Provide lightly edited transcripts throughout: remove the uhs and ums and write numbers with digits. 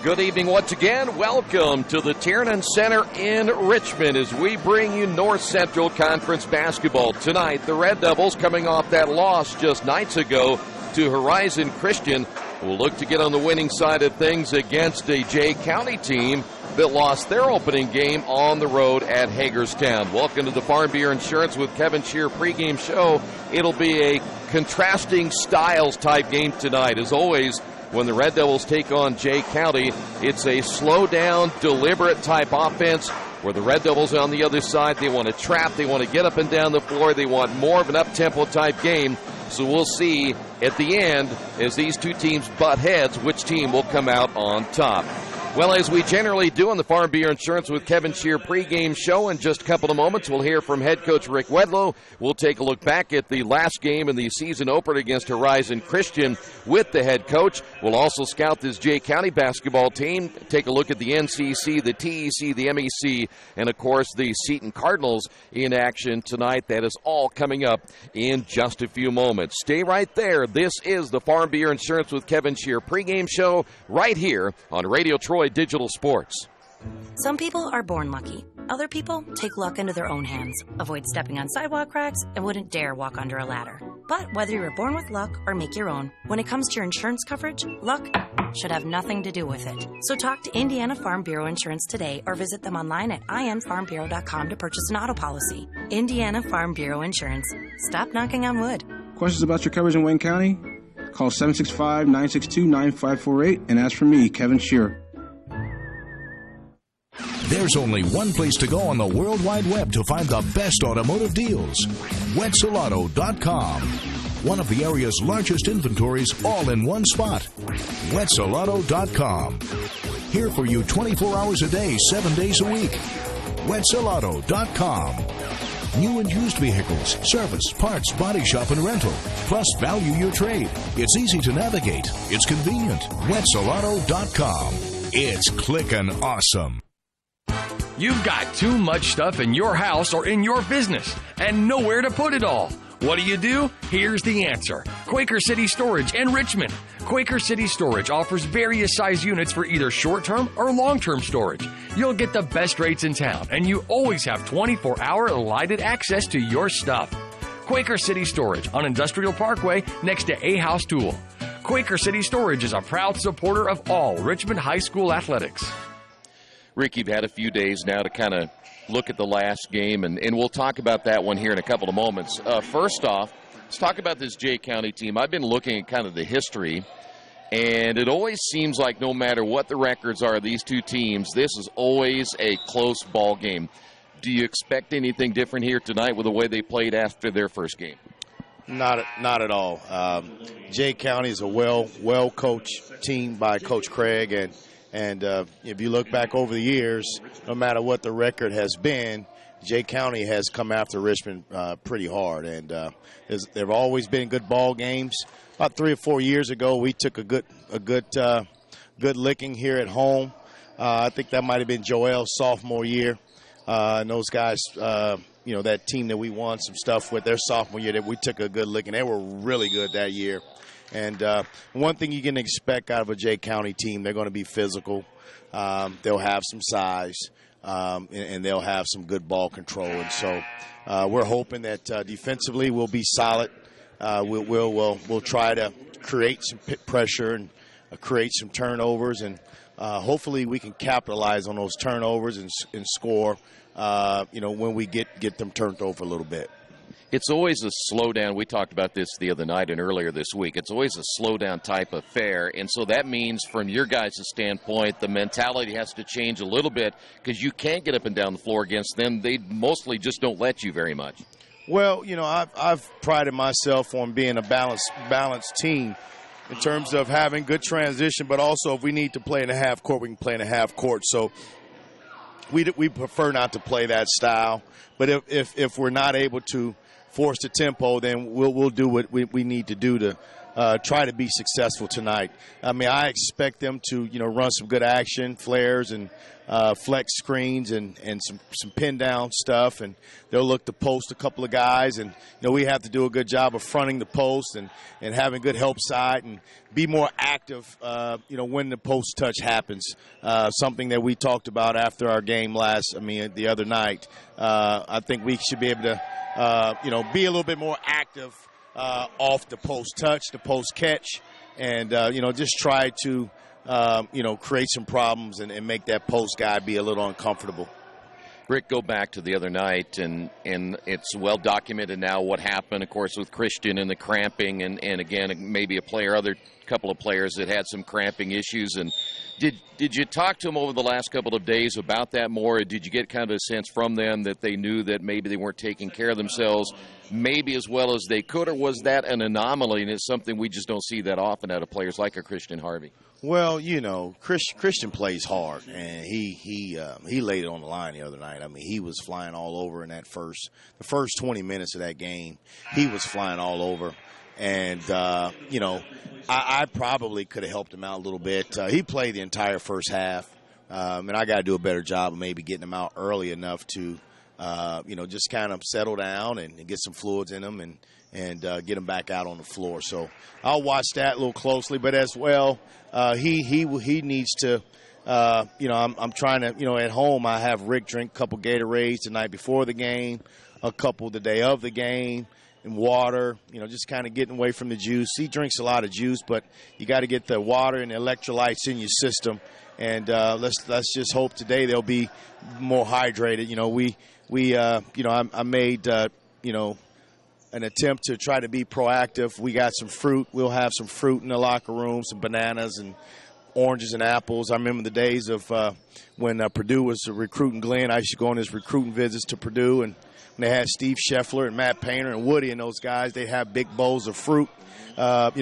Good evening once again. Welcome to the Tiernan Center in Richmond as we bring you North Central Conference basketball. Tonight, the Red Devils, coming off that loss just nights ago to Horizon Christian, will look to get on the winning side of things against a Jay County team that lost their opening game on the road at Hagerstown. Welcome to the Farm Bureau Insurance with Kevin Shear pregame show. It'll be a contrasting styles type game tonight. As always, when the Red Devils take on Jay County, it's a slow-down, deliberate type offense where the Red Devils on the other side, they want to trap, they want to get up and down the floor, they want more of an up-tempo type game. So we'll see at the end, as these two teams butt heads, which team will come out on top. Well, as we generally do on the Farm Bureau Insurance with Kevin Shear pregame show, in just a couple of moments, we'll hear from head coach Rick Wedlow. We'll take a look back at the last game in the season opener against Horizon Christian with the head coach. We'll also scout this Jay County basketball team, take a look at the NCC, the TEC, the MEC, and, of course, the Seton Cardinals in action tonight. That is all coming up in just a few moments. Stay right there. This is the Farm Bureau Insurance with Kevin Shear pregame show right here on Radio Troy Digital Sports. Some people are born lucky. Other people take luck into their own hands, avoid stepping on sidewalk cracks, and wouldn't dare walk under a ladder. But whether you were born with luck or make your own, when it comes to your insurance coverage, luck should have nothing to do with it. So talk to Indiana Farm Bureau Insurance today or visit them online at infarmbureau.com to purchase an auto policy. Indiana Farm Bureau Insurance. Stop knocking on wood. Questions about your coverage in Wayne County? Call 765-962-9548 and ask for me, Kevin Shear. There's only one place to go on the World Wide Web to find the best automotive deals. Wetzelauto.com. One of the area's largest inventories all in one spot. Wetzelauto.com. Here for you 24 hours a day, 7 days a week. Wetzelauto.com. New and used vehicles, service, parts, body shop, and rental. Plus, value your trade. It's easy to navigate. It's convenient. Wetzelauto.com. It's clickin' awesome. You've got too much stuff in your house or in your business and nowhere to put it all. What do? Here's the answer. Quaker City Storage in Richmond. Quaker City Storage offers various size units for either short-term or long-term storage. You'll get the best rates in town, and you always have 24-hour lighted access to your stuff. Quaker City Storage on Industrial Parkway next to A House Tool. Quaker City Storage is a proud supporter of all Richmond High School athletics. Rick, you've had a few days now to kind of look at the last game, and we'll talk about that one here in a couple of moments. First off, let's talk about this Jay County team. I've been looking at kind of the history, and it always seems like no matter what the records are of these two teams, this is always a close ball game. Do you expect anything different here tonight with the way they played after their first game? Not at all. Jay County is a well-coached team by Coach Craig, and if you look back over the years, no matter what the record has been, Jay County has come after Richmond pretty hard. And there have always been good ball games. About 3 or 4 years ago, we took a good licking here at home. I think that might have been Joel's sophomore year. And those guys, that team that we won some stuff with, their sophomore year, that we took a good licking. They were really good that year. And one thing you can expect out of a Jay County team, they're going to be physical. They'll have some size, and they'll have some good ball control. And so we're hoping that defensively we'll be solid. We'll try to create some pressure and create some turnovers, and hopefully we can capitalize on those turnovers and score. When we get them turned over a little bit. It's always a slowdown. We talked about this the other night and earlier this week. It's always a slowdown type affair. And so that means from your guys' standpoint, the mentality has to change a little bit because you can't get up and down the floor against them. They mostly just don't let you very much. Well, I've prided myself on being a balanced team in terms of having good transition, but also if we need to play in a half court, we can play in a half court. So we prefer not to play that style. But if we're not able to force the tempo, then we'll do what we need to do try to be successful tonight. I mean, I expect them to, run some good action, flares and flex screens and some pin down stuff, and they'll look to post a couple of guys, and we have to do a good job of fronting the post and having good help side and be more active when the post touch happens, something that we talked about after our game the other night. I think we should be able to be a little bit more active off the post touch, the post catch, and just try to create some problems and make that post guy be a little uncomfortable. Rick, go back to the other night, and it's well documented now what happened, of course, with Christian and the cramping, and again, maybe other couple of players that had some cramping issues. And did you talk to them over the last couple of days about that more, or did you get kind of a sense from them that they knew that maybe they weren't taking care of themselves maybe as well as they could, or was that an anomaly and it's something we just don't see that often out of players like a Christian Harvey? Well, Christian plays hard, and he laid it on the line the other night. I mean, he was flying all over in the first 20 minutes of that game. He was flying all over, and I probably could have helped him out a little bit. He played the entire first half, and I got to do a better job of maybe getting him out early enough to, just kind of settle down and get some fluids in him and get him back out on the floor. So I'll watch that a little closely. But as well, he needs to, I'm trying to, at home I have Rick drink a couple Gatorades the night before the game, a couple the day of the game, and water, just kind of getting away from the juice. He drinks a lot of juice, but you got to get the water and the electrolytes in your system. And let's just hope today they'll be more hydrated. I made, an attempt to try to be proactive. We got some fruit. We'll have some fruit in the locker room, some bananas and oranges and apples. I remember the days of when Purdue was recruiting Glenn. I used to go on his recruiting visits to Purdue, and when they had Steve Scheffler and Matt Painter and Woody and those guys, they have big bowls of fruit, at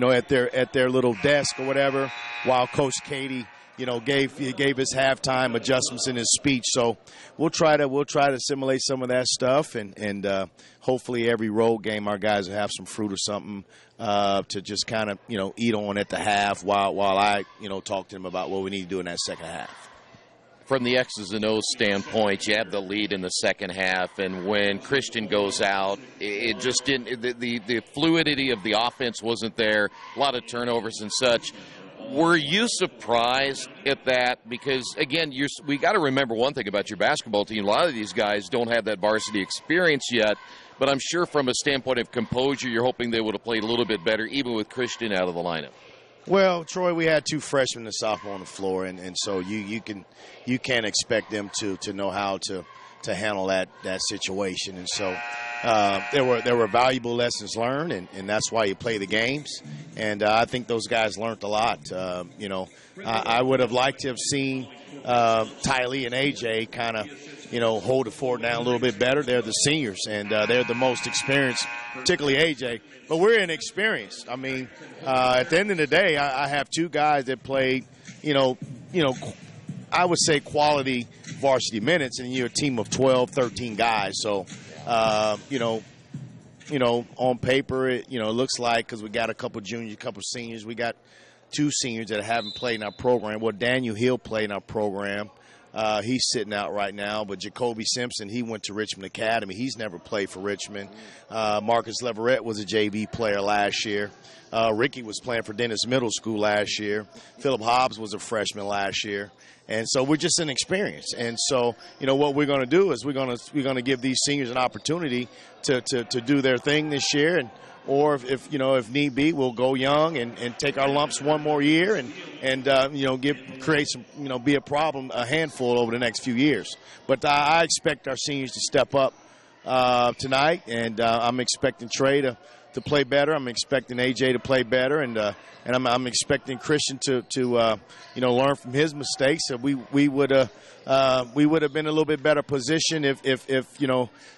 their little desk or whatever, while Coach Katie, gave his halftime adjustments in his speech. So we'll try to simulate some of that stuff, and hopefully every road game our guys will have some fruit or something to just kind of eat on at the half while I talk to them about what we need to do in that second half. From the X's and O's standpoint, you have the lead in the second half, and when Christian goes out, it just didn't. The fluidity of the offense wasn't there. A lot of turnovers and such. Were you surprised at that? Because, again, we got to remember one thing about your basketball team. A lot of these guys don't have that varsity experience yet, but I'm sure from a standpoint of composure, you're hoping they would have played a little bit better, even with Christian out of the lineup. Well, Troy, we had two freshmen and sophomore on the floor, and so you can't expect them to know how to handle that situation. And so there were valuable lessons learned, and that's why you play the games. And I think those guys learned a lot. I would have liked to have seen Tylee and AJ kind of hold the fort down a little bit better. They're the seniors, and they're the most experienced, particularly AJ. But we're inexperienced. I mean, at the end of the day, I have two guys that played, I would say quality varsity minutes, and you're a team of 12, 13 guys. So, on paper, it looks like, because we got a couple juniors, a couple seniors, we got two seniors that haven't played in our program. Well, Daniel Hill played in our program. He's sitting out right now. But Jacoby Simpson, he went to Richmond Academy. He's never played for Richmond. Marcus Leverett was a JV player last year. Ricky was playing for Dennis Middle School last year. Philip Hobbs was a freshman last year. And so we're just inexperienced. And so, what we're going to do is we're going to give these seniors an opportunity to do their thing this year. Or if need be, we'll go young and take our lumps one more year and create some, be a handful over the next few years. But I expect our seniors to step up tonight, and I'm expecting Trey to play better. I'm expecting AJ to play better, and I'm expecting Christian to learn from his mistakes. We would have been a little bit better position if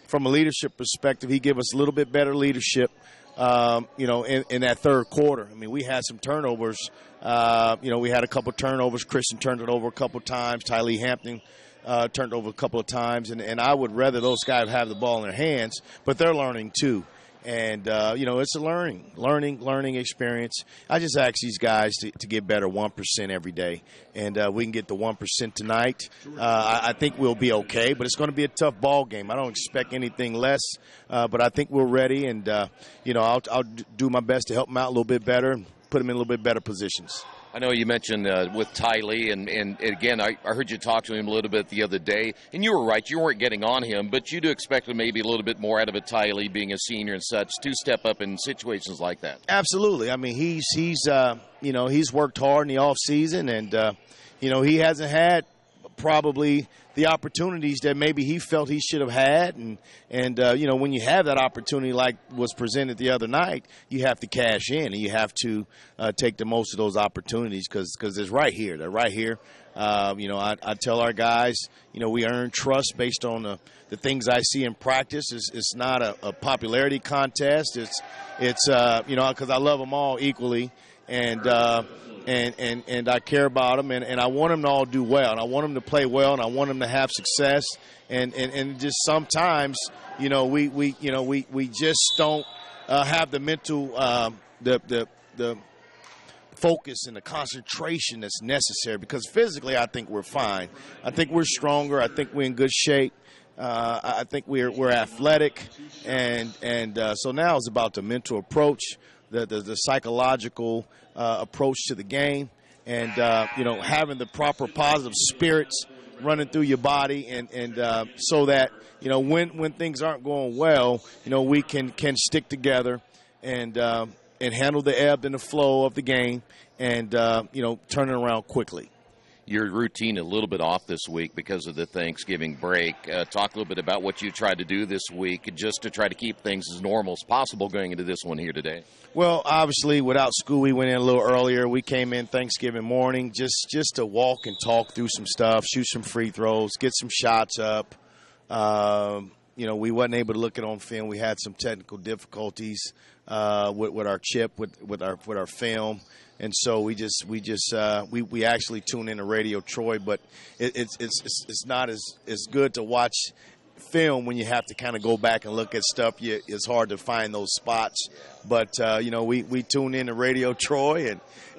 from a leadership perspective, he give us a little bit better leadership. In that third quarter. I mean, we had some turnovers. We had a couple turnovers. Christian turned it over a couple times. Tylee Hampton turned over a couple of times. And I would rather those guys have the ball in their hands, but they're learning too. And, it's a learning experience. I just ask these guys to get better 1% every day. And we can get the 1% tonight. I think we'll be okay, but it's going to be a tough ball game. I don't expect anything less, but I think we're ready. And, I'll do my best to help them out a little bit better and put them in a little bit better positions. I know you mentioned with Ty Lee, and again, I heard you talk to him a little bit the other day, and you were right. You weren't getting on him, but you do expect maybe a little bit more out of a Ty Lee being a senior and such to step up in situations like that. Absolutely. I mean, he's worked hard in the off season, and he hasn't had probably the opportunities that maybe he felt he should have had. And when you have that opportunity like was presented the other night, you have to cash in and you have to take the most of those opportunities because it's right here. They're right here. I tell our guys, we earn trust based on the things I see in practice. It's not a popularity contest. It's because I love them all equally. And I care about them, and I want them to all do well, and I want them to play well, and I want them to have success, and just sometimes, we just don't have the mental, the focus and the concentration that's necessary because physically I think we're fine. I think we're stronger. I think we're in good shape. I think we're athletic, and so now it's about the mental approach, the psychological approach to the game, and having the proper positive spirits running through your body, and so that when things aren't going well, we can stick together and handle the ebb and the flow of the game, and turn it around quickly. Your routine a little bit off this week because of the Thanksgiving break. Talk a little bit about what you tried to do this week just to try to keep things as normal as possible going into this one here today. Well, obviously, without school, we went in a little earlier. We came in Thanksgiving morning just to walk and talk through some stuff, shoot some free throws, get some shots up. We wasn't able to look it on film. We had some technical difficulties with our chip, with our film. And so we actually tune into Radio Troy, but it's not as good to watch film when you have to kind of go back and look at stuff. It's hard to find those spots, but we tune into Radio Troy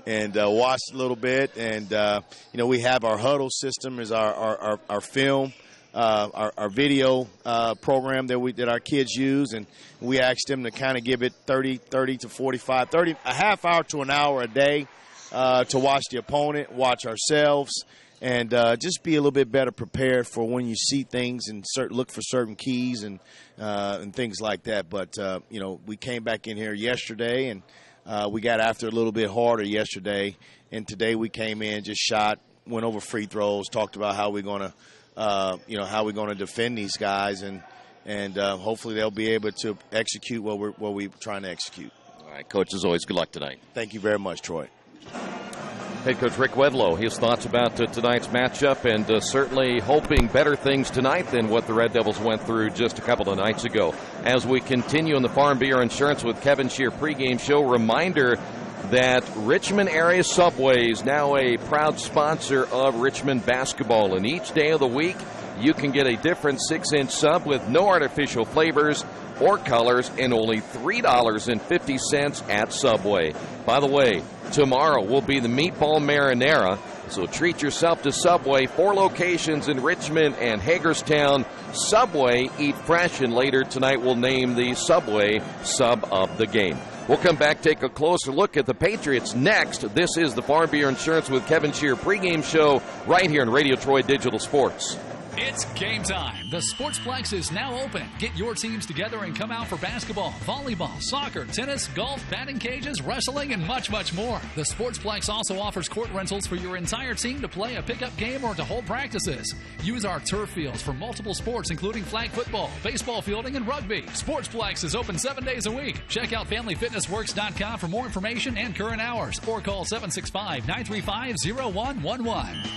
and watch a little bit, and we have our huddle system is our film. Our video program that our kids use, and we asked them to kind of give it 30 to 45, a half hour to an hour a day to watch the opponent, watch ourselves, and just be a little bit better prepared for when you see things and look for certain keys and things like that. But, we came back in here yesterday, and we got after it a little bit harder yesterday, and today we came in, just shot, went over free throws, talked about how we're going to how we're going to defend these guys, and hopefully they'll be able to execute what we're trying to execute. All right, Coach, as always, good luck tonight. Thank you very much, Troy. Head coach Rick Wedlow, his thoughts about tonight's matchup, and certainly hoping better things tonight than what the Red Devils went through just a couple of nights ago. As we continue in the Farm Bureau Insurance with Kevin Shear pregame show, reminder that Richmond area Subway is now a proud sponsor of Richmond basketball, and each day of the week you can get a different 6-inch sub with no artificial flavors or colors and only $3.50 at Subway. By the way, tomorrow will be the meatball marinara, so treat yourself to Subway. 4 locations in Richmond and Hagerstown. Subway, eat fresh, and later tonight we'll name the Subway sub of the game. We'll come back, take a closer look at the Patriots next. This is the Farm Bureau Insurance with Kevin Shear pregame show right here on Radio Troy Digital Sports. It's game time. The Sportsplex is now open. Get your teams together and come out for basketball, volleyball, soccer, tennis, golf, batting cages, wrestling, and much, much more. The Sportsplex also offers court rentals for your entire team to play a pickup game or to hold practices. Use our turf fields for multiple sports, including flag football, baseball fielding, and rugby. Sportsplex is open 7 days a week. Check out FamilyFitnessWorks.com for more information and current hours, or call 765-935-0111.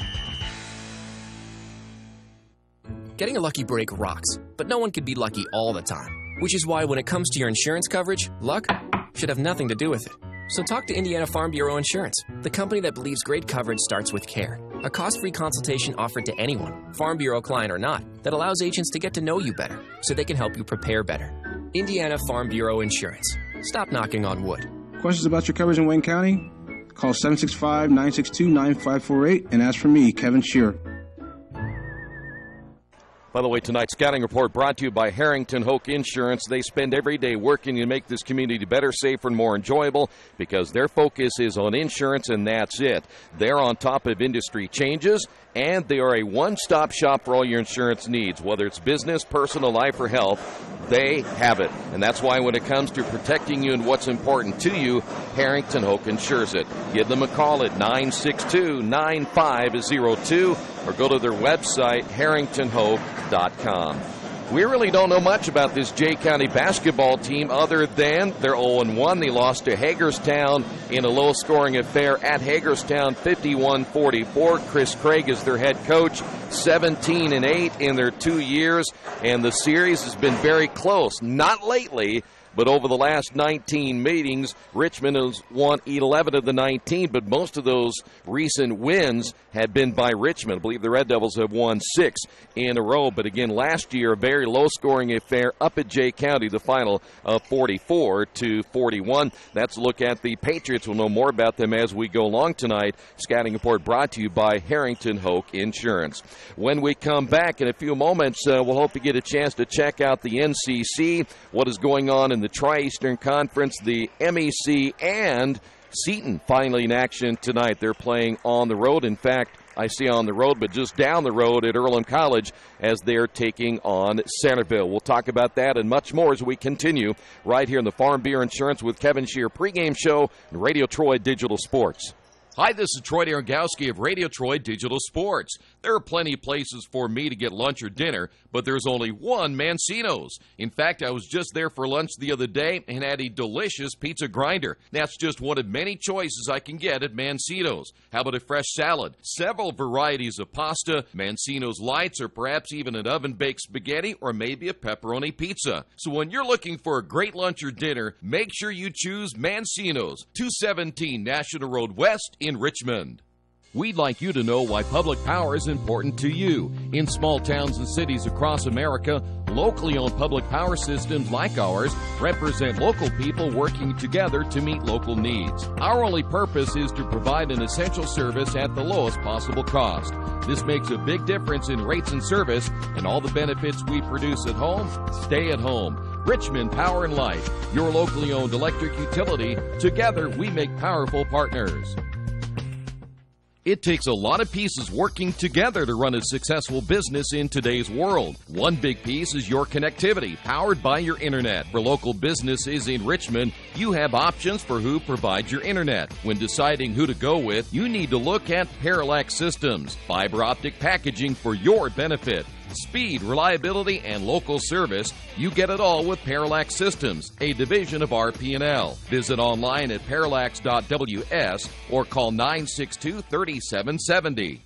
Getting a lucky break rocks, but no one can be lucky all the time. Which is why when it comes to your insurance coverage, luck should have nothing to do with it. So talk to Indiana Farm Bureau Insurance, the company that believes great coverage starts with care. A cost-free consultation offered to anyone, Farm Bureau client or not, that allows agents to get to know you better so they can help you prepare better. Indiana Farm Bureau Insurance. Stop knocking on wood. Questions about your coverage in Wayne County? Call 765-962-9548 and ask for me, Kevin Shearer. By the way, tonight's scouting report brought to you by Harrington Hoke Insurance. They spend every day working to make this community better, safer, and more enjoyable because their focus is on insurance, and that's it. They're on top of industry changes, and they are a one-stop shop for all your insurance needs. Whether it's business, personal, life, or health, they have it. And that's why when it comes to protecting you and what's important to you, Harrington Hoke insures it. Give them a call at 962-9502 or go to their website, harringtonhoke.com. We really don't know much about this Jay County basketball team other than they're 0-1. They lost to Hagerstown in a low-scoring affair at Hagerstown, 51-44. Chris Craig is their head coach, 17-8 in their 2 years, and the series has been very close. Not lately, but over the last 19 meetings, Richmond has won 11 of the 19, but most of those recent wins have been by Richmond. I believe the Red Devils have won 6 in a row, but again, last year, a very low-scoring affair up at Jay County, the final of 44-41. That's a look at the Patriots. We'll know more about them as we go along tonight. Scouting report brought to you by Harrington Hoke Insurance. When we come back in a few moments, we'll hope you get a chance to check out the NCC, what is going on in the Tri-Eastern Conference, the MEC, and Seton finally in action tonight. They're playing on the road. In fact, I say on the road, but just down the road at Earlham College as they're taking on Centerville. We'll talk about that and much more as we continue right here in the Farm Bureau Insurance with Kevin Shear pregame show and Radio Troy Digital Sports. Hi, this is Troy Arangowski of Radio Troy Digital Sports. There are plenty of places for me to get lunch or dinner, but there's only one Mancino's. In fact, I was just there for lunch the other day and had a delicious pizza grinder. That's just one of many choices I can get at Mancino's. How about a fresh salad? Several varieties of pasta, Mancino's Lights, or perhaps even an oven-baked spaghetti, or maybe a pepperoni pizza. So when you're looking for a great lunch or dinner, make sure you choose Mancino's, 217 National Road West in Richmond. We'd like you to know why public power is important to you. In small towns and cities across America, locally owned public power systems like ours represent local people working together to meet local needs. Our only purpose is to provide an essential service at the lowest possible cost. This makes a big difference in rates and service, and all the benefits we produce at home stay at home. Richmond Power and Light, your locally owned electric utility. Together, we make powerful partners. It takes a lot of pieces working together to run a successful business in today's world. One big piece is your connectivity, powered by your internet. For local businesses in Richmond, you have options for who provides your internet. When deciding who to go with, you need to look at Parallax Systems, fiber optic packaging for your benefit. Speed, reliability, and local service, you get it all with Parallax Systems, a division of RP&L. Visit online at parallax.ws or call 962-3770.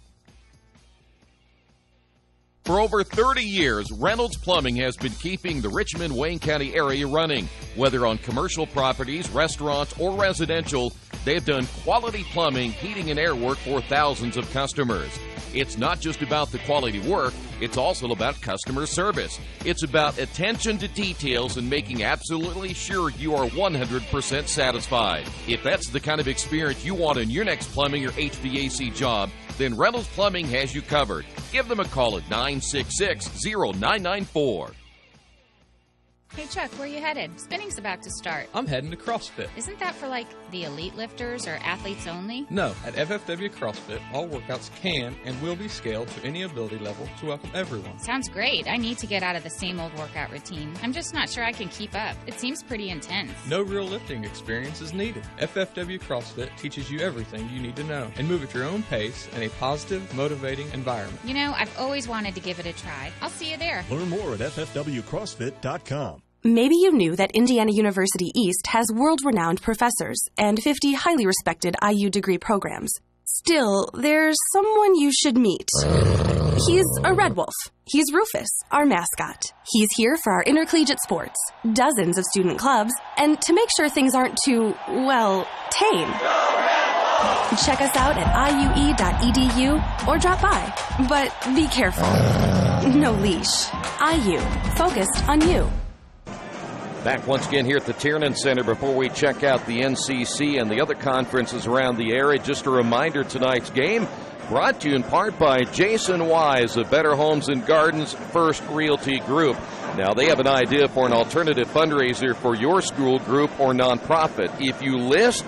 For over 30 years, Reynolds Plumbing has been keeping the Richmond-Wayne County area running. Whether on commercial properties, restaurants, or residential, they've done quality plumbing, heating, and air work for thousands of customers. It's not just about the quality work, it's also about customer service. It's about attention to details and making absolutely sure you are 100% satisfied. If that's the kind of experience you want in your next plumbing or HVAC job, then Reynolds Plumbing has you covered. Give them a call at 966-0994. Hey, Chuck, where you headed? Spinning's about to start. I'm heading to CrossFit. Isn't that for, like, the elite lifters or athletes only? No. At FFW CrossFit, all workouts can and will be scaled to any ability level to welcome everyone. Sounds great. I need to get out of the same old workout routine. I'm just not sure I can keep up. It seems pretty intense. No real lifting experience is needed. FFW CrossFit teaches you everything you need to know and move at your own pace in a positive, motivating environment. You know, I've always wanted to give it a try. I'll see you there. Learn more at ffwcrossfit.com. Maybe you knew that Indiana University East has world-renowned professors and 50 highly respected IU degree programs. Still, there's someone you should meet. He's a red wolf. He's Rufus, our mascot. He's here for our intercollegiate sports, dozens of student clubs, and to make sure things aren't too, well, tame. Check us out at iue.edu or drop by. But be careful. No leash. IU, focused on you. Back once again here at the Tiernan Center before we check out the NCC and the other conferences around the area. Just a reminder, tonight's game brought to you in part by Jason Wise of Better Homes and Gardens First Realty Group. Now, they have an idea for an alternative fundraiser for your school, group, or nonprofit. If you list,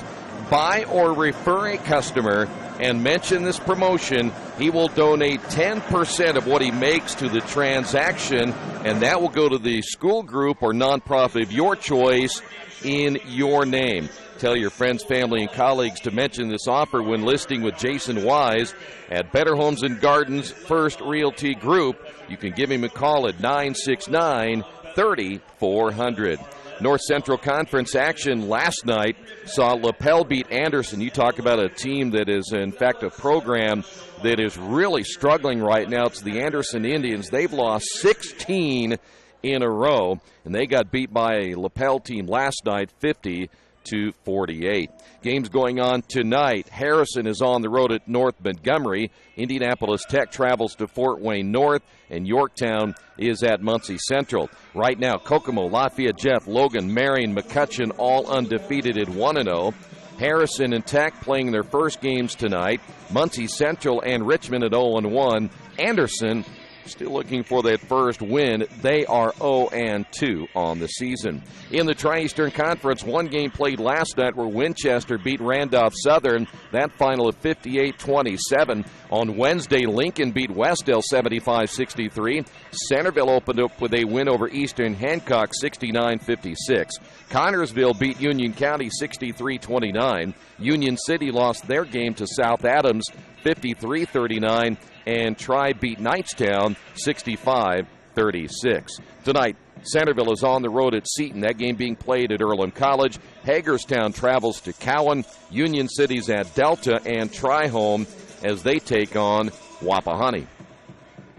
buy, or refer a customer and mention this promotion, he will donate 10% of what he makes to the transaction, and that will go to the school, group, or nonprofit of your choice in your name. Tell your friends, family, and colleagues to mention this offer when listing with Jason Wise at Better Homes and Gardens First Realty Group. You can give him a call at 969-3400. North Central Conference action last night saw LaPel beat Anderson. You talk about a team that is, in fact, a program that is really struggling right now. It's the Anderson Indians. They've lost 16 in a row, and they got beat by a LaPel team last night, 50-48. Games going on tonight. Harrison is on the road at North Montgomery. Indianapolis Tech travels to Fort Wayne North, and Yorktown is at Muncie Central. Right now, Kokomo, Lafayette, Jeff, Logan, Marion, McCutcheon all undefeated at 1-0. Harrison and Tech playing their first games tonight. Muncie Central and Richmond at 0-1. Anderson still looking for that first win. They are 0-2 on the season. In the Tri-Eastern Conference, one game played last night where Winchester beat Randolph Southern. That final of 58-27. On Wednesday, Lincoln beat Westdale 75-63. Centerville opened up with a win over Eastern Hancock 69-56. Connorsville beat Union County 63-29. Union City lost their game to South Adams 53-39. And Tri beat Knightstown 65-36. Tonight, Centerville is on the road at Seton. That game being played at Earlham College. Hagerstown travels to Cowan. Union City's at Delta, and Tri-Home as they take on Wapahani.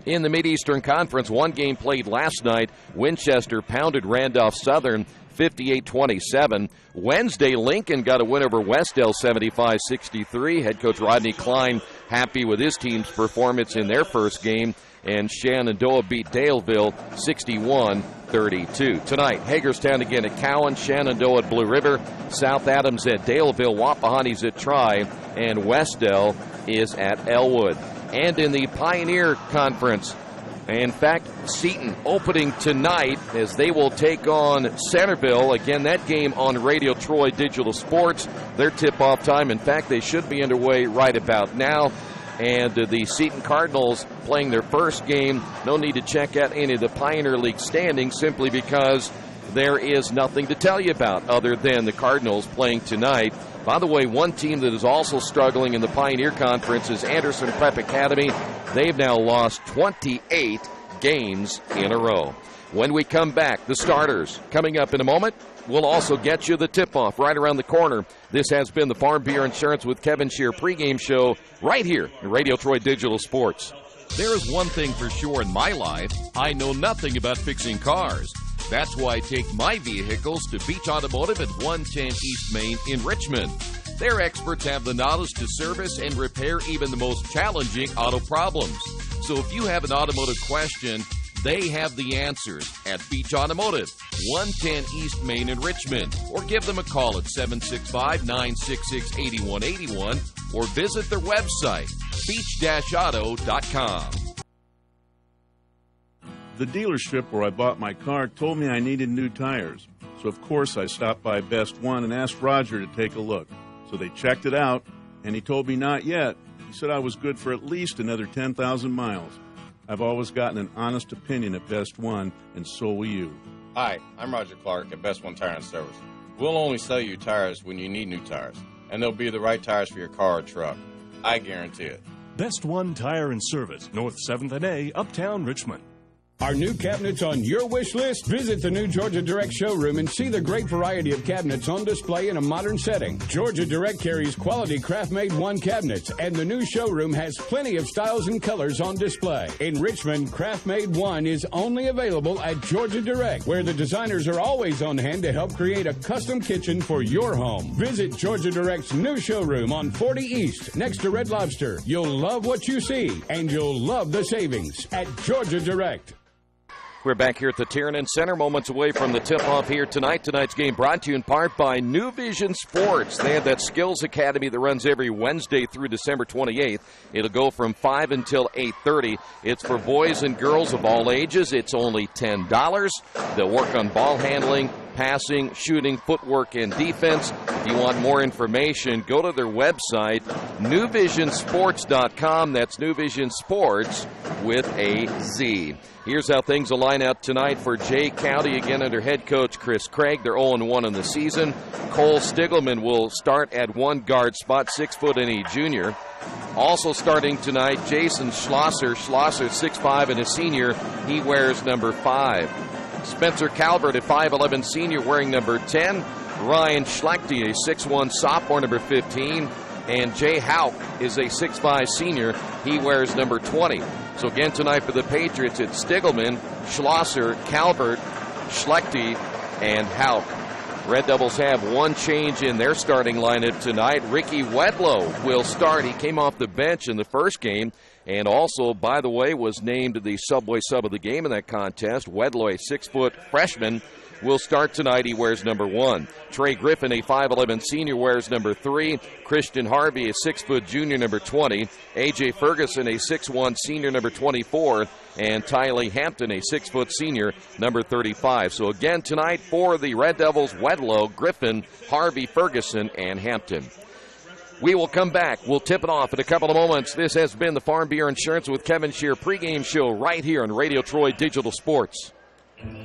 In the Mid-Eastern Conference, one game played last night. Winchester pounded Randolph Southern 58-27. Wednesday, Lincoln got a win over Westdale 75-63. Head coach Rodney Klein happy with his team's performance in their first game. And Shenandoah beat Daleville 61-32. Tonight, Hagerstown again at Cowan, Shenandoah at Blue River, South Adams at Daleville, Wapahani's at Tri, and Westdale is at Elwood. And in the Pioneer Conference, in fact, Seton opening tonight as they will take on Centerville. Again, that game on Radio Troy Digital Sports. Their tip-off time, in fact, they should be underway right about now. And the Seton Cardinals playing their first game. No need to check out any of the Pioneer League standings simply because there is nothing to tell you about other than the Cardinals playing tonight. By the way, one team that is also struggling in the Pioneer Conference is Anderson Prep Academy. They've now lost 28 games in a row. When we come back, the starters coming up in a moment. We'll also get you the tip-off right around the corner. This has been the Farm Bureau Insurance with Kevin Shear pregame show right here in Radio Troy Digital Sports. There is one thing for sure in my life. I know nothing about fixing cars. That's why I take my vehicles to Beach Automotive at 110 East Main in Richmond. Their experts have the knowledge to service and repair even the most challenging auto problems. So if you have an automotive question, they have the answers at Beach Automotive, 110 East Main in Richmond. Or give them a call at 765-966-8181 or visit their website, beach-auto.com. The dealership where I bought my car told me I needed new tires. So, of course, I stopped by Best One and asked Roger to take a look. So they checked it out, and he told me not yet. He said I was good for at least another 10,000 miles. I've always gotten an honest opinion at Best One, and so will you. Hi, I'm Roger Clark at Best One Tire and Service. We'll only sell you tires when you need new tires, and they'll be the right tires for your car or truck. I guarantee it. Best One Tire and Service, North 7th and A, Uptown Richmond. Are new cabinets on your wish list? Visit the new Georgia Direct showroom and see the great variety of cabinets on display in a modern setting. Georgia Direct carries quality craft-made one cabinets, and the new showroom has plenty of styles and colors on display. In Richmond, craft-made one is only available at Georgia Direct, where the designers are always on hand to help create a custom kitchen for your home. Visit Georgia Direct's new showroom on 40 East, next to Red Lobster. You'll love what you see, and you'll love the savings at Georgia Direct. We're back here at the Tiernan Center, moments away from the tip-off here tonight. Tonight's game brought to you in part by New Vision Sports. They have that skills academy that runs every Wednesday through December 28th. It'll go from 5 until 8:30. It's for boys and girls of all ages. It's only $10. They'll work on ball handling, passing, shooting, footwork, and defense. If you want more information, go to their website, newvisionsports.com. That's New Vision Sports with a Z. Here's how things will line out tonight for Jay County, again under head coach Chris Craig. They're 0-1 in the season. Cole Stiglman will start at one guard spot, 6' and a junior. Also starting tonight, Jason Schlosser. Schlosser, 6'5" and a senior. He wears number 5. Spencer Calvert, a 5'11" senior, wearing number 10. Ryan Schlechte, a 6'1" sophomore, number 15. And Jay Hauk is a 6'5" senior. He wears number 20. So again tonight for the Patriots, it's Stiglman, Schlosser, Calvert, Schlechte, and Hauk. Red Devils have one change in their starting lineup tonight. Ricky Wedlow will start. He came off the bench in the first game and also, by the way, was named the Subway sub of the game in that contest. Wedlow, a 6-foot freshman, will start tonight. He wears number 1. Trey Griffin, a 5'11" senior, wears number 3. Christian Harvey, a 6-foot junior, number 20. A.J. Ferguson, a 6'1" senior, number 24. And Tylee Hampton, a 6-foot senior, number 35. So again tonight for the Red Devils, Wedlow, Griffin, Harvey, Ferguson, and Hampton. We will come back. We'll tip it off in a couple of moments. This has been the Farm Bureau Insurance with Kevin Shear pregame show right here on Radio Troy Digital Sports.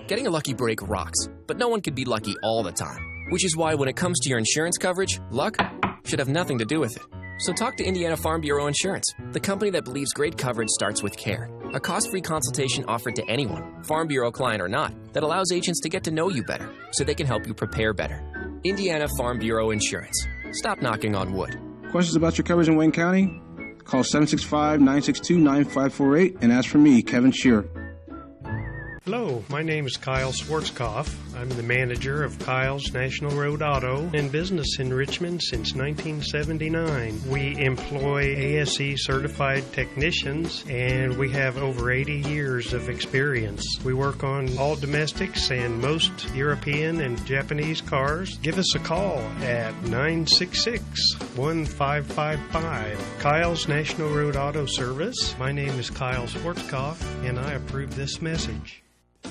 Getting a lucky break rocks, but no one can be lucky all the time. Which is why when it comes to your insurance coverage, luck should have nothing to do with it. So talk to Indiana Farm Bureau Insurance, the company that believes great coverage starts with care. A cost-free consultation offered to anyone, Farm Bureau client or not, that allows agents to get to know you better so they can help you prepare better. Indiana Farm Bureau Insurance. Stop knocking on wood. Questions about your coverage in Wayne County? Call 765-962-9548 and ask for me, Kevin Shear. Hello, my name is Kyle Schwarzkopf. I'm the manager of Kyle's National Road Auto, in business in Richmond since 1979. We employ ASE certified technicians, and we have over 80 years of experience. We work on all domestics and most European and Japanese cars. Give us a call at 966-1555. Kyle's National Road Auto Service. My name is Kyle Schwarzkopf, and I approve this message.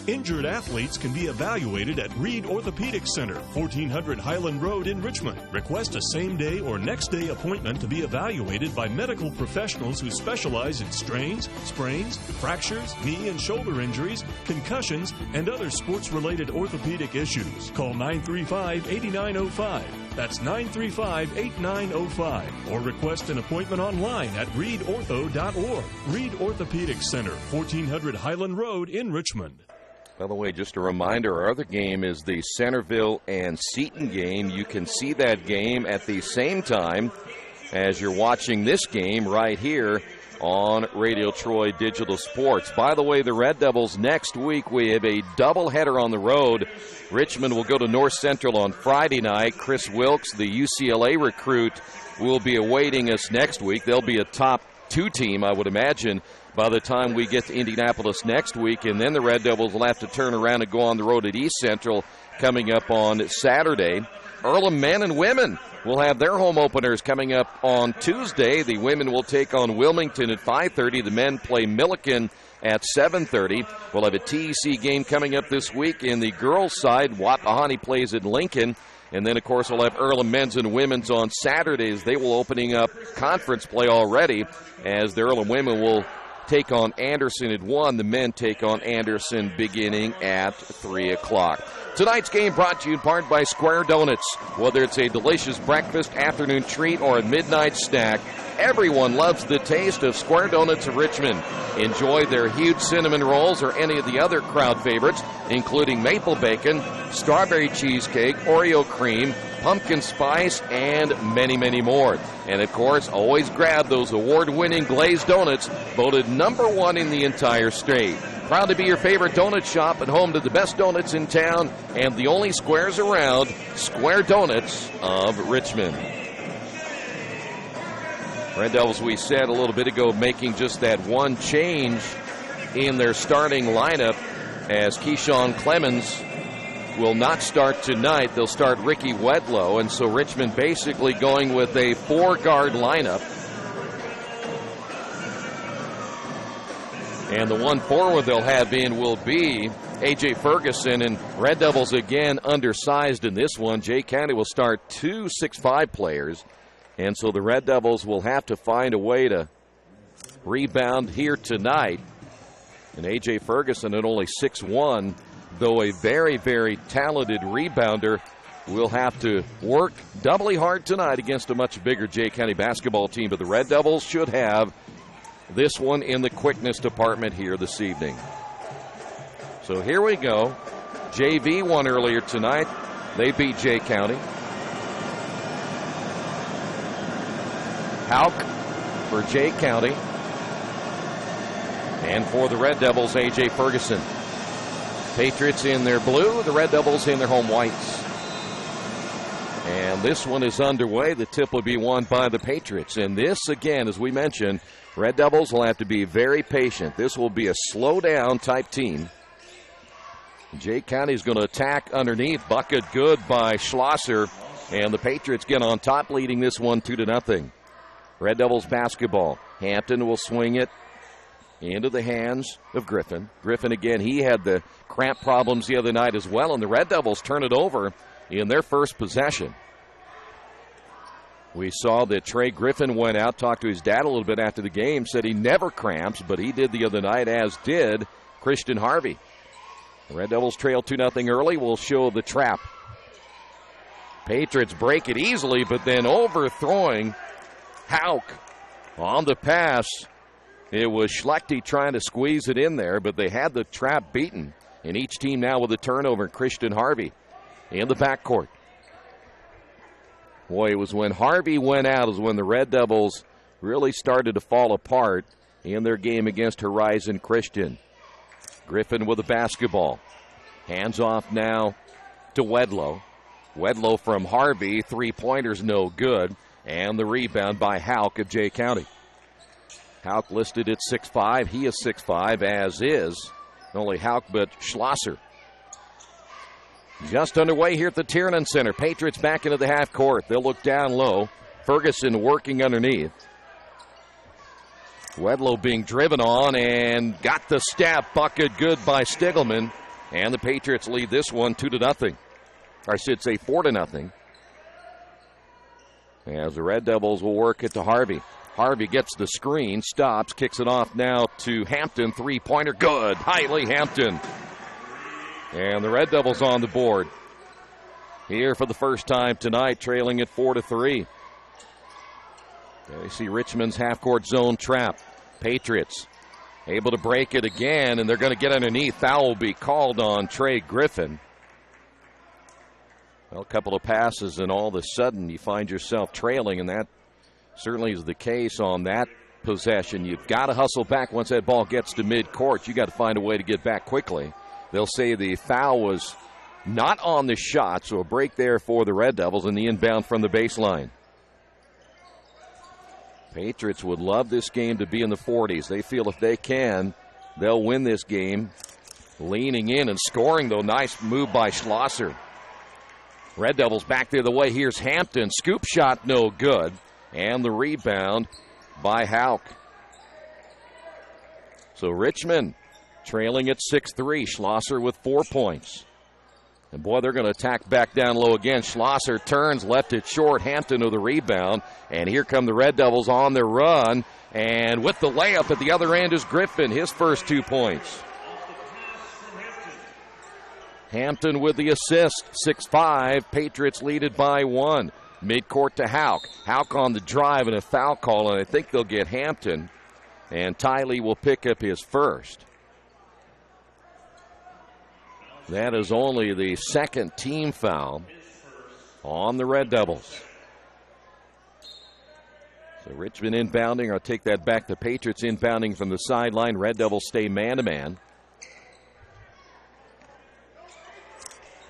Injured athletes can be evaluated at Reed Orthopedic Center, 1400 Highland Road in Richmond. Request a same-day or next-day appointment to be evaluated by medical professionals who specialize in strains, sprains, fractures, knee and shoulder injuries, concussions, and other sports-related orthopedic issues. Call 935-8905. That's 935-8905. Or request an appointment online at reedortho.org. Reed Orthopedic Center, 1400 Highland Road in Richmond. By the way, just a reminder, our other game is the Centerville and Seton game. You can see that game at the same time as you're watching this game right here on Radio Troy Digital Sports. By the way, the Red Devils next week, we have a doubleheader on the road. Richmond will go to North Central on Friday night. Chris Wilkes, the UCLA recruit, will be awaiting us next week. They'll be a top 2 team, I would imagine, by the time we get to Indianapolis next week. And then the Red Devils will have to turn around and go on the road at East Central coming up on Saturday. Earlham men and women will have their home openers coming up on Tuesday. The women will take on Wilmington at 5:30. The men play Milliken at 7:30. We'll have a TEC game coming up this week. In the girls' side, Wapahani plays at Lincoln. And then, of course, we'll have Earlham men's and women's on Saturdays. They will opening up conference play already, as the Earlham women will take on Anderson at 1. The men take on Anderson beginning at 3 o'clock. Tonight's game brought to you in part by Square Donuts. Whether it's a delicious breakfast, afternoon treat, or a midnight snack, everyone loves the taste of Square Donuts of Richmond. Enjoy their huge cinnamon rolls or any of the other crowd favorites, including maple bacon, strawberry cheesecake, Oreo cream, pumpkin spice, and many, many more. And, of course, always grab those award-winning glazed donuts, voted #1 in the entire state. Proud to be your favorite donut shop and home to the best donuts in town and the only squares around, Square Donuts of Richmond. Red Devils, we said a little bit ago, making just that one change in their starting lineup. as Keyshawn Clemens will not start tonight. They'll start Ricky Wedlow, and so Richmond basically going with a 4-guard lineup. And the one forward they'll have in will be A.J. Ferguson, and Red Devils again undersized in this one. Jay County will start 2 6'5" players, and so the Red Devils will have to find a way to rebound here tonight. And A.J. Ferguson at only 6'1", though a very, very talented rebounder, will have to work doubly hard tonight against a much bigger Jay County basketball team. But the Red Devils should have this one in the quickness department here this evening. So here we go. JV won earlier tonight. They beat Jay County. Hauk for Jay County. And for the Red Devils, A.J. Ferguson. Patriots in their blue, the Red Devils in their home whites. And this one is underway. The tip will be won by the Patriots. And this, again, as we mentioned, Red Devils will have to be very patient. This will be a slow-down type team. Jay County is going to attack underneath. Bucket good by Schlosser. And the Patriots get on top, leading this one 2-0. Red Devils basketball. Hampton will swing it into the hands of Griffin. Griffin, again, he had the cramp problems the other night as well, and the Red Devils turn it over in their first possession. We saw that Trey Griffin went out, talked to his dad a little bit after the game, said he never cramps, but he did the other night, as did Christian Harvey. The Red Devils trail 2-0 early. We'll show the trap. Patriots break it easily, but then overthrowing Hauk on the pass. It was Schlechte trying to squeeze it in there, but they had the trap beaten. And each team now with a turnover. Christian Harvey in the backcourt. Boy, it was when Harvey went out is when the Red Devils really started to fall apart in their game against Horizon Christian. Griffin with the basketball. Hands off now to Wedlow. Wedlow from Harvey. 3-pointers no good. And the rebound by Hauk of Jay County. Hauk listed at 6'5". He is 6'5", as is not only Hauk but Schlosser. Just underway here at the Tiernan Center. Patriots back into the half court. They'll look down low. Ferguson working underneath. Wedlow being driven on and got the step. Bucket good by Stiglman. And the Patriots lead this one 2-0. Or I should say 4-0. As the Red Devils will work it to Harvey. Harvey gets the screen, stops, kicks it off now to Hampton. 3-pointer good. Hiley Hampton. And the Red Devils on the board. Here for the first time tonight, trailing at 4-3. You see Richmond's half-court zone trap. Patriots able to break it again, and they're going to get underneath. Foul will be called on Trey Griffin. Well, a couple of passes, and all of a sudden you find yourself trailing, and that certainly is the case on that possession. You've got to hustle back once that ball gets to midcourt. You've got to find a way to get back quickly. They'll say the foul was not on the shot, so a break there for the Red Devils and the inbound from the baseline. Patriots would love this game to be in the 40s. They feel if they can, they'll win this game. Leaning in and scoring, though. Nice move by Schlosser. Red Devils back the other way. Here's Hampton. Scoop shot, no good. And the rebound by Hauk. So Richmond trailing at 6-3. Schlosser with 4 points. And boy, they're going to attack back down low again. Schlosser turns, left it short. Hampton with the rebound. And here come the Red Devils on their run. And with the layup at the other end is Griffin, his first 2 points. Hampton with the assist, 6-5. Patriots lead it by 1. Midcourt to Hauk. Hauk on the drive and a foul call, and I think they'll get Hampton. And Tiley will pick up his first. That is only the second team foul on the Red Devils. So Richmond inbounding. I'll take that back. The Patriots inbounding from the sideline. Red Devils stay man-to-man.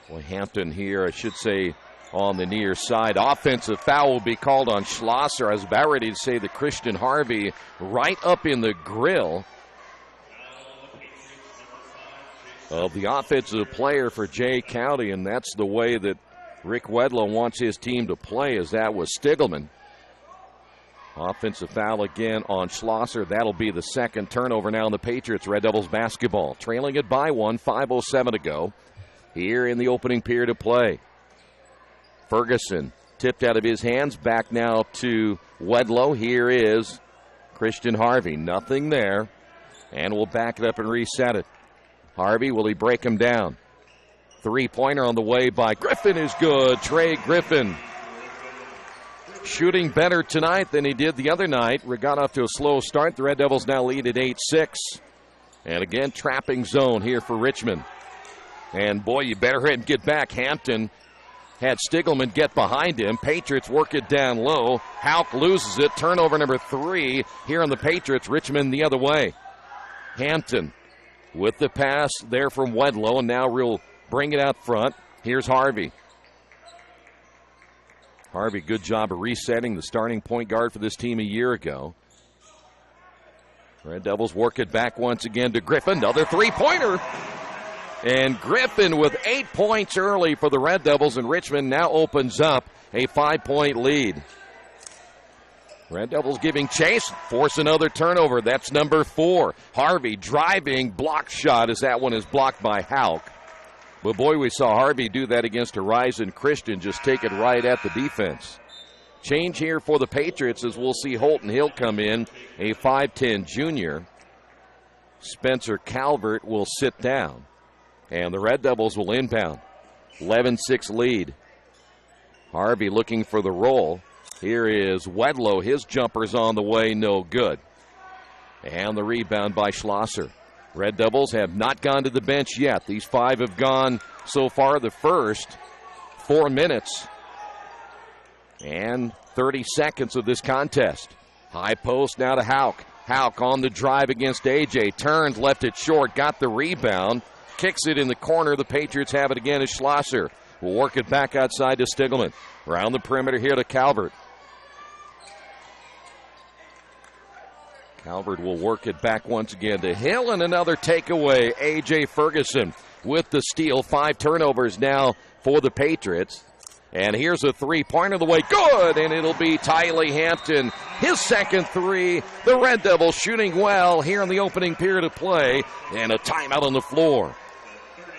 Boy, Hampton here, I should say, on the near side. Offensive foul will be called on Schlosser. I was about ready to say that Christian Harvey right up in the grill of the offensive player for Jay County, and that's the way that Rick Wedlow wants his team to play, as that was Stiglman. Offensive foul again on Schlosser. That'll be the second turnover now in the Patriots Red Devils basketball. Trailing it by 1, 5:07 to go here in the opening period of play. Ferguson tipped out of his hands. Back now to Wedlow. Here is Christian Harvey. Nothing there. And we'll back it up and reset it. Harvey, will he break him down? Three-pointer on the way by Griffin is good. Trey Griffin shooting better tonight than he did the other night. We got off to a slow start. The Red Devils now lead at 8-6. And again, trapping zone here for Richmond. And boy, you better hit and get back. Hampton had Stiglman get behind him. Patriots work it down low. Hauk loses it. Turnover number 3 here on the Patriots. Richmond the other way. Hampton with the pass there from Wedlow, and now we'll bring it out front. Here's Harvey. Harvey, good job of resetting, the starting point guard for this team a year ago. Red Devils work it back once again to Griffin. Another three-pointer. And Griffin with 8 points early for the Red Devils, and Richmond now opens up a 5-point lead. Red Devils giving chase, force another turnover. That's number 4. Harvey driving, block shot as that one is blocked by Hauk. But boy, we saw Harvey do that against Horizon Christian, just take it right at the defense. Change here for the Patriots as we'll see Holton Hill come in, a 5'10 junior. Spencer Calvert will sit down, and the Red Devils will inbound. 11-6 lead. Harvey looking for the roll. Here is Wedlow. His jumper's on the way, no good. And the rebound by Schlosser. Red Devils have not gone to the bench yet. These 5 have gone so far the first 4 minutes and 30 seconds of this contest. High post now to Hauk. Hauk on the drive against AJ. Turns, left it short, got the rebound. Kicks it in the corner. The Patriots have it again as Schlosser will work it back outside to Stiglman. Around the perimeter here to Calvert. Calvert will work it back once again to Hill, and another takeaway. A.J. Ferguson with the steal. 5 turnovers now for the Patriots. And here's a three-pointer the way. Good! And it'll be Tylee Hampton. His second 3. The Red Devils shooting well here in the opening period of play. And a timeout on the floor.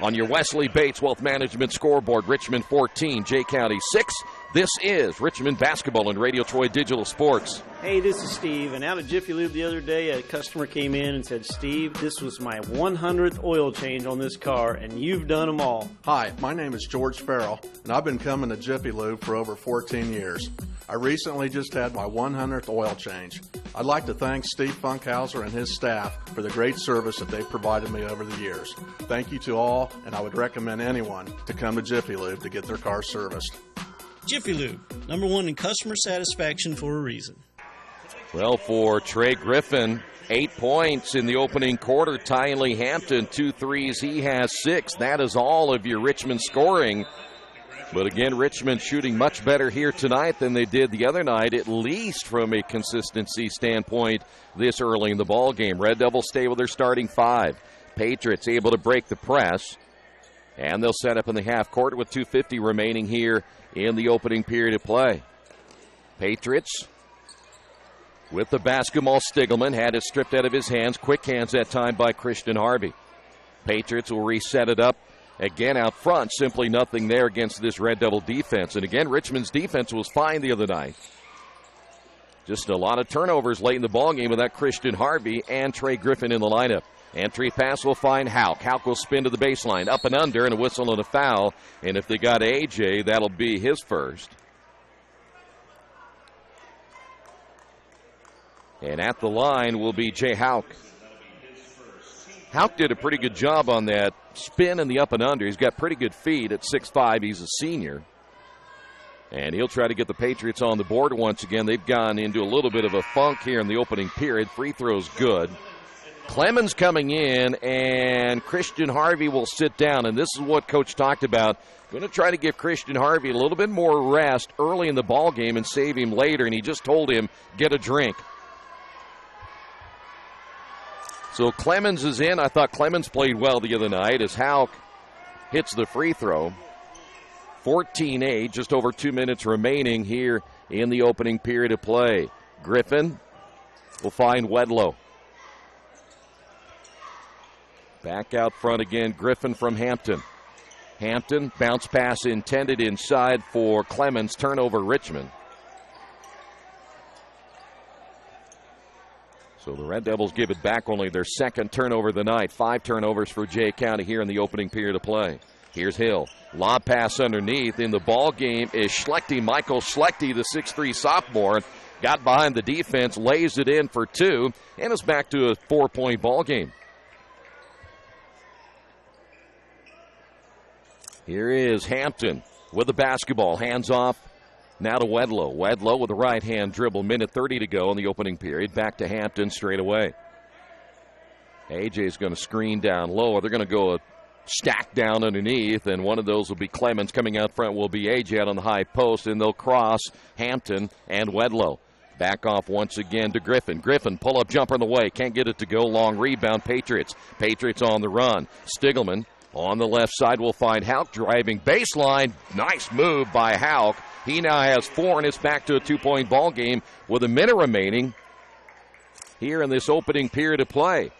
On your Wesley Bates Wealth Management scoreboard, Richmond 14, Jay County 6. This is Richmond Basketball and Radio Troy Digital Sports. Hey, this is Steve, and out at Jiffy Lube the other day, a customer came in and said, Steve, this was my 100th oil change on this car, and you've done them all. Hi, my name is George Farrell, and I've been coming to Jiffy Lube for over 14 years. I recently just had my 100th oil change. I'd like to thank Steve Funkhauser and his staff for the great service that they've provided me over the years. Thank you to all, and I would recommend anyone to come to Jiffy Lube to get their car serviced. Jiffy Lube, #1 in customer satisfaction for a reason. Well, for Trey Griffin, 8 points in the opening quarter. Tylee Hampton, 2 threes. He has 6. That is all of your Richmond scoring. But again, Richmond shooting much better here tonight than they did the other night, at least from a consistency standpoint this early in the ball game. Red Devils stay with their starting 5. Patriots able to break the press. And they'll set up in the half court with 2:50 remaining here in the opening period of play. Patriots with the basketball. Stiglman had it stripped out of his hands. Quick hands that time by Christian Harvey. Patriots will reset it up again out front. Simply nothing there against this Red Devil defense. And again, Richmond's defense was fine the other night. Just a lot of turnovers late in the ballgame with that Christian Harvey and Trey Griffin in the lineup. Entry pass will find Hauk. Hauk will spin to the baseline. Up and under, and a whistle and a foul. And if they got A.J., that'll be his first. And at the line will be Jay Hauk. Hauk did a pretty good job on that spin and the up and under. He's got pretty good feet at 6'5". He's a senior. And he'll try to get the Patriots on the board once again. They've gone into a little bit of a funk here in the opening period. Free throw's good. Clemens coming in, and Christian Harvey will sit down. And this is what Coach talked about. Going to try to give Christian Harvey a little bit more rest early in the ball game and save him later. And he just told him, get a drink. So Clemens is in. I thought Clemens played well the other night as Hauk hits the free throw. 14-8, just over 2 minutes remaining here in the opening period of play. Griffin will find Wedlow. Back out front again, Griffin from Hampton. Hampton, bounce pass intended inside for Clemens, turnover Richmond. So the Red Devils give it back, only their second turnover of the night. 5 turnovers for Jay County here in the opening period of play. Here's Hill. Lob pass underneath. In the ball game is Schlechte. Michael Schlechte, the 6'3 sophomore, got behind the defense, lays it in for 2, and is back to a 4-point ball game. Here is Hampton with the basketball. Hands off now to Wedlow. Wedlow with the right hand dribble. Minute 30 to go in the opening period. Back to Hampton straight away. AJ's going to screen down low. They're going to go a stack down underneath, and one of those will be Clemens. Coming out front will be AJ out on the high post, and they'll cross Hampton and Wedlow. Back off once again to Griffin. Griffin, pull-up jumper in the way. Can't get it to go. Long rebound, Patriots. Patriots on the run. Stiglman on the left side will find Hauk driving baseline. Nice move by Hauk. He now has 4, and it's back to a 2-point ball game with a minute remaining here in this opening period of play.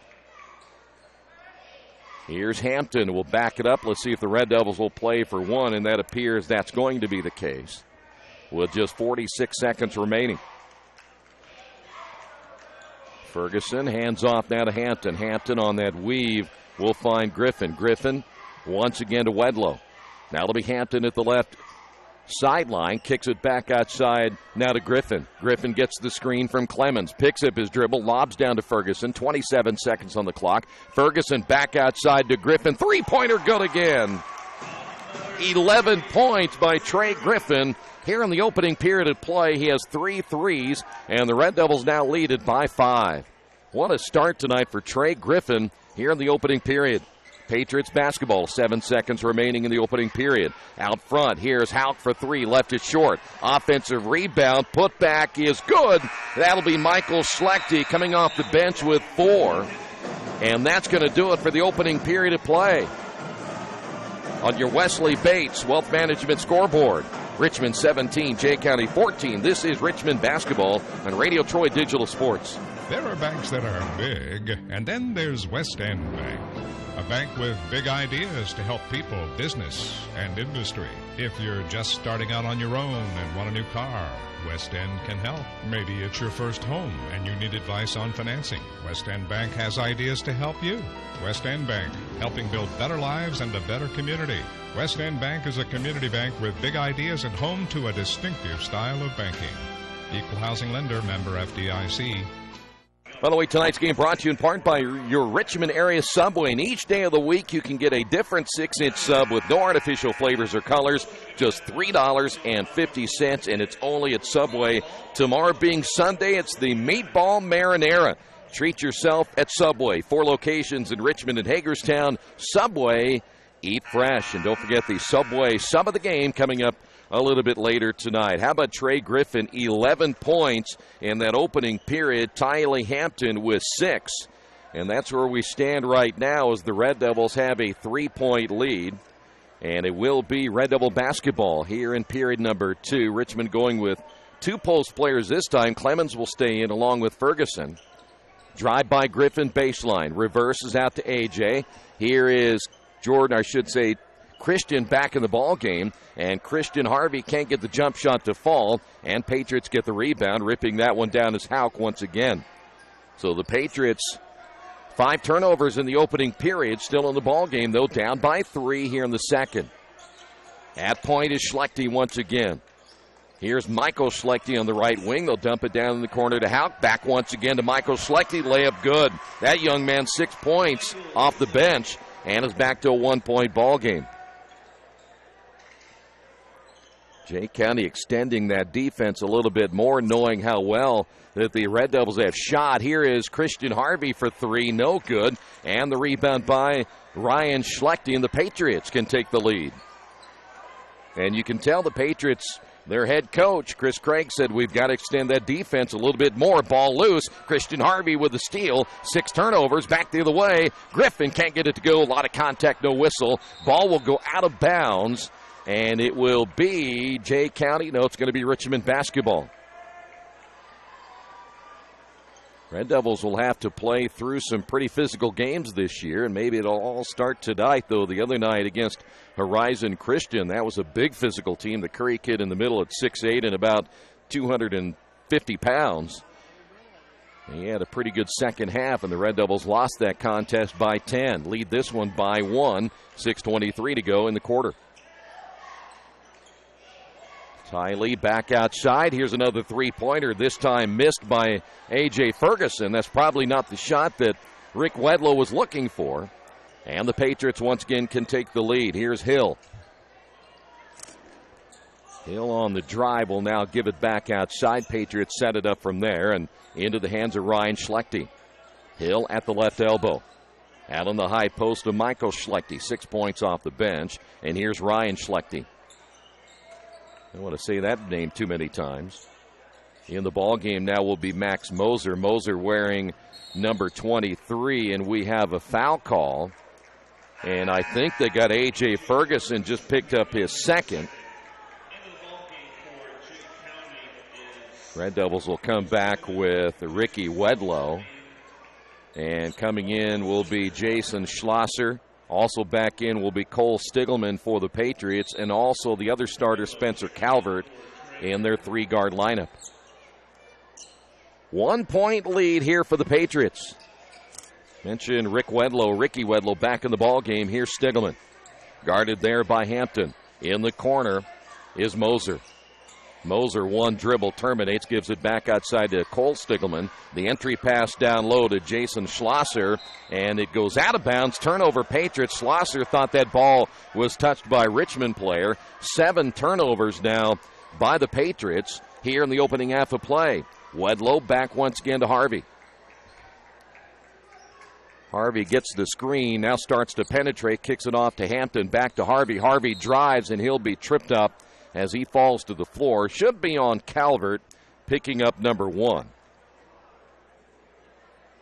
Here's Hampton. We'll back it up. Let's see if the Red Devils will play for 1, and that appears that's going to be the case with just 46 seconds remaining. Ferguson hands off now to Hampton. Hampton on that weave will find Griffin. Griffin once again to Wedlow. Now it'll be Hampton at the left sideline. Kicks it back outside now to Griffin. Griffin gets the screen from Clemens. Picks up his dribble. Lobs down to Ferguson. 27 seconds on the clock. Ferguson back outside to Griffin. Three-pointer good again. 11 points by Trey Griffin. Here in the opening period of play, he has 3 threes, and the Red Devils now lead it by 5. What a start tonight for Trey Griffin here in the opening period. Patriots basketball, 7 seconds remaining in the opening period. Out front, here's Hauk for 3, left it short. Offensive rebound, put back is good. That'll be Michael Schlechte coming off the bench with 4. And that's going to do it for the opening period of play. On your Wesley Bates Wealth Management scoreboard, Richmond 17, Jay County 14. This is Richmond basketball on Radio Troy Digital Sports. There are banks that are big, and then there's West End Bank. A bank with big ideas to help people, business, and industry. If you're just starting out on your own and want a new car, West End can help. Maybe it's your first home and you need advice on financing. West End Bank has ideas to help you. West End Bank, helping build better lives and a better community. West End Bank is a community bank with big ideas and home to a distinctive style of banking. Equal housing lender, member FDIC. By the way, tonight's game brought to you in part by your Richmond area Subway. And each day of the week, you can get a different 6-inch sub with no artificial flavors or colors. Just $3.50, and it's only at Subway. Tomorrow being Sunday, it's the Meatball Marinara. Treat yourself at Subway. 4 locations in Richmond and Hagerstown. Subway, eat fresh. And don't forget the Subway Sub of the Game coming up a little bit later tonight. How about Trey Griffin, 11 points in that opening period. Tylee Hampton with 6. And that's where we stand right now as the Red Devils have a 3-point lead. And it will be Red Devil basketball here in period number 2. Richmond going with 2 post players this time. Clemens will stay in along with Ferguson. Drive by Griffin baseline. Reverses out to AJ. Here is Jordan, I should say, Christian back in the ball game, and Christian Harvey can't get the jump shot to fall, and Patriots get the rebound. Ripping that one down is Hauk once again. So the Patriots, 5 turnovers in the opening period, still in the ball game, though, down by 3 here in the second. At point is Schlechte once again. Here's Michael Schlechte on the right wing. They'll dump it down in the corner to Hauk. Back once again to Michael Schlechte. Layup good. That young man, 6 points off the bench, and is back to a 1-point ball game. Jay County extending that defense a little bit more, knowing how well that the Red Devils have shot. Here is Christian Harvey for 3, no good. And the rebound by Ryan Schlechte, and the Patriots can take the lead. And you can tell the Patriots Their head coach, Chris Craig, said we've got to extend that defense a little bit more. Ball loose. Christian Harvey with the steal. 6 turnovers. Back the other way. Griffin can't get it to go. A lot of contact, no whistle. Ball will go out of bounds, and it will be Jay County. No, it's going to be Richmond basketball. Red Devils will have to play through some pretty physical games this year, and maybe it'll all start tonight, though. The other night against Horizon Christian, that was a big physical team. The Curry kid in the middle at 6'8" and about 250 pounds. He had a pretty good second half, and the Red Devils lost that contest by 10. Lead this one by 1. 6:23 to go in the quarter. Tylee back outside. Here's another three-pointer, this time missed by A.J. Ferguson. That's probably not the shot that Rick Wedlow was looking for. And the Patriots once again can take the lead. Here's Hill. Hill on the drive will now give it back outside. Patriots set it up from there and into the hands of Ryan Schlechte. Hill at the left elbow. Out on the high post of Michael Schlechte. 6 points off the bench. And here's Ryan Schlechte. I don't want to say that name too many times. In the ball game now will be Max Moser. Moser wearing number 23, and we have a foul call. And I think they got A.J. Ferguson just picked up his second. Red Devils will come back with Ricky Wedlow. And coming in will be Jason Schlosser. Also back in will be Cole Stiglman for the Patriots, and also the other starter, Spencer Calvert, in their 3-guard lineup. 1 point lead here for the Patriots. Mentioned Ricky Wedlow back in the ball game. Here's Stiglman. Guarded there by Hampton. In the corner is Moser. Moser, one dribble, terminates, gives it back outside to Cole Stiglman. The entry pass down low to Jason Schlosser, and it goes out of bounds. Turnover, Patriots. Schlosser thought that ball was touched by a Richmond player. 7 turnovers now by the Patriots here in the opening half of play. Wedlow back once again to Harvey. Harvey gets the screen, now starts to penetrate, kicks it off to Hampton, back to Harvey. Harvey drives, and he'll be tripped up as he falls to the floor. Should be on Calvert, picking up number 1.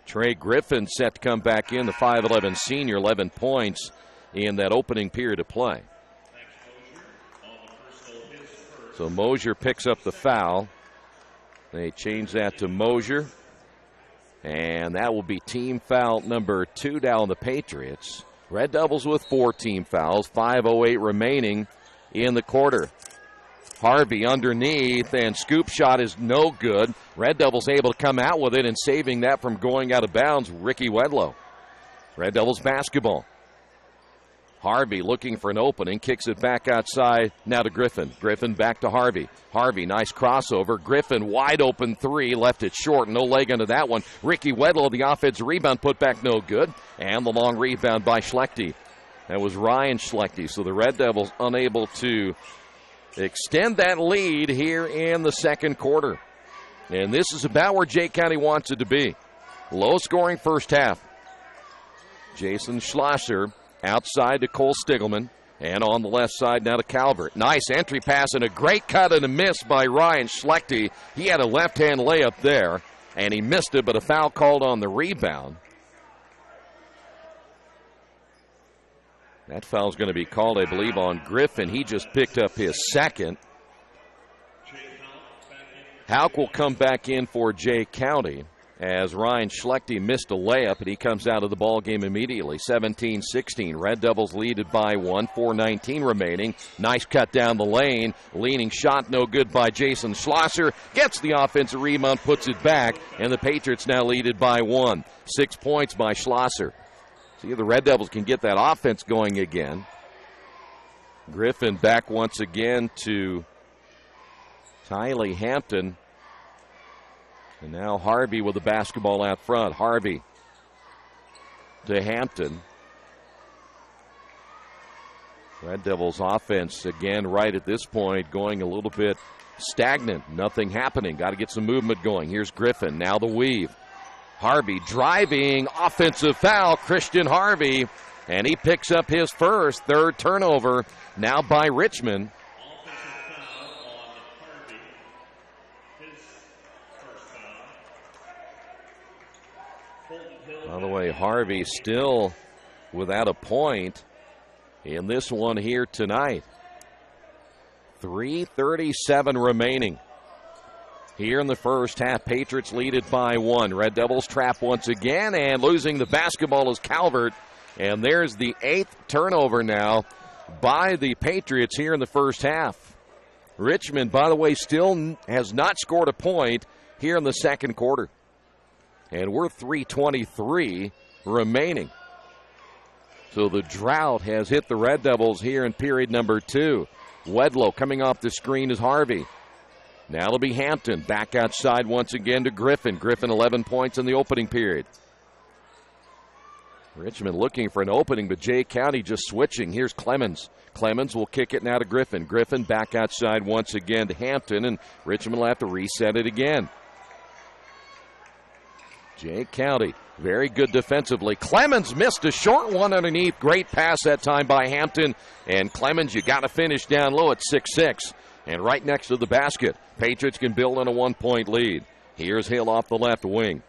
Trey Griffin set to come back in, the 5'11 senior, 11 points in that opening period of play. So Mosier picks up the foul. They change that to Mosier. And that will be team foul number 2 down on the Patriots. Red Devils with 4 team fouls, 5:08 remaining in the quarter. Harvey underneath, and scoop shot is no good. Red Devils able to come out with it, and saving that from going out of bounds, Ricky Wedlow. Red Devils basketball. Harvey looking for an opening, kicks it back outside, now to Griffin. Griffin back to Harvey. Harvey, nice crossover. Griffin, wide open 3, left it short, no leg under that one. Ricky Wedlow, the offensive rebound, put back no good, and the long rebound by Schlechte. That was Ryan Schlechte, so the Red Devils unable to extend that lead here in the second quarter. And this is about where Jay County wants it to be. Low-scoring first half. Jason Schlosser outside to Cole Stiglman, and on the left side now to Calvert. Nice entry pass and a great cut and a miss by Ryan Schlechte. He had a left-hand layup there, and he missed it, but a foul called on the rebound. That foul's going to be called, I believe, on Griffin. He just picked up his second. Hauk will come back in for Jay County as Ryan Schlechte missed a layup, and he comes out of the ball game immediately. 17-16. Red Devils leaded by 1. 4:19 remaining. Nice cut down the lane. Leaning shot, no good by Jason Schlosser. Gets the offensive rebound, puts it back, and the Patriots now leaded by 1. 6 points by Schlosser. See if the Red Devils can get that offense going again. Griffin back once again to Tylee Hampton. And now Harvey with the basketball out front. Harvey to Hampton. Red Devils offense again right at this point going a little bit stagnant. Nothing happening. Got to get some movement going. Here's Griffin. Now the weave. Harvey driving, offensive foul, Christian Harvey, and he picks up his first, 3rd turnover now by Richmond. By the way, Harvey still without a point in this one here tonight. 3:37 remaining here in the first half. Patriots lead it by 1. Red Devils trap once again, and losing the basketball is Calvert. And there's the 8th turnover now by the Patriots here in the first half. Richmond, by the way, still has not scored a point here in the second quarter. And we're 3:23 remaining. So the drought has hit the Red Devils here in period number 2. Wedlow coming off the screen is Harvey. Now it'll be Hampton. Back outside once again to Griffin. Griffin 11 points in the opening period. Richmond looking for an opening, but Jay County just switching. Here's Clemens. Clemens will kick it now to Griffin. Griffin back outside once again to Hampton, and Richmond will have to reset it again. Jay County, very good defensively. Clemens missed a short one underneath. Great pass that time by Hampton. And Clemens, you got to finish down low at 6'6". And right next to the basket. Patriots can build on a 1-point lead. Here's Hill off the left wing.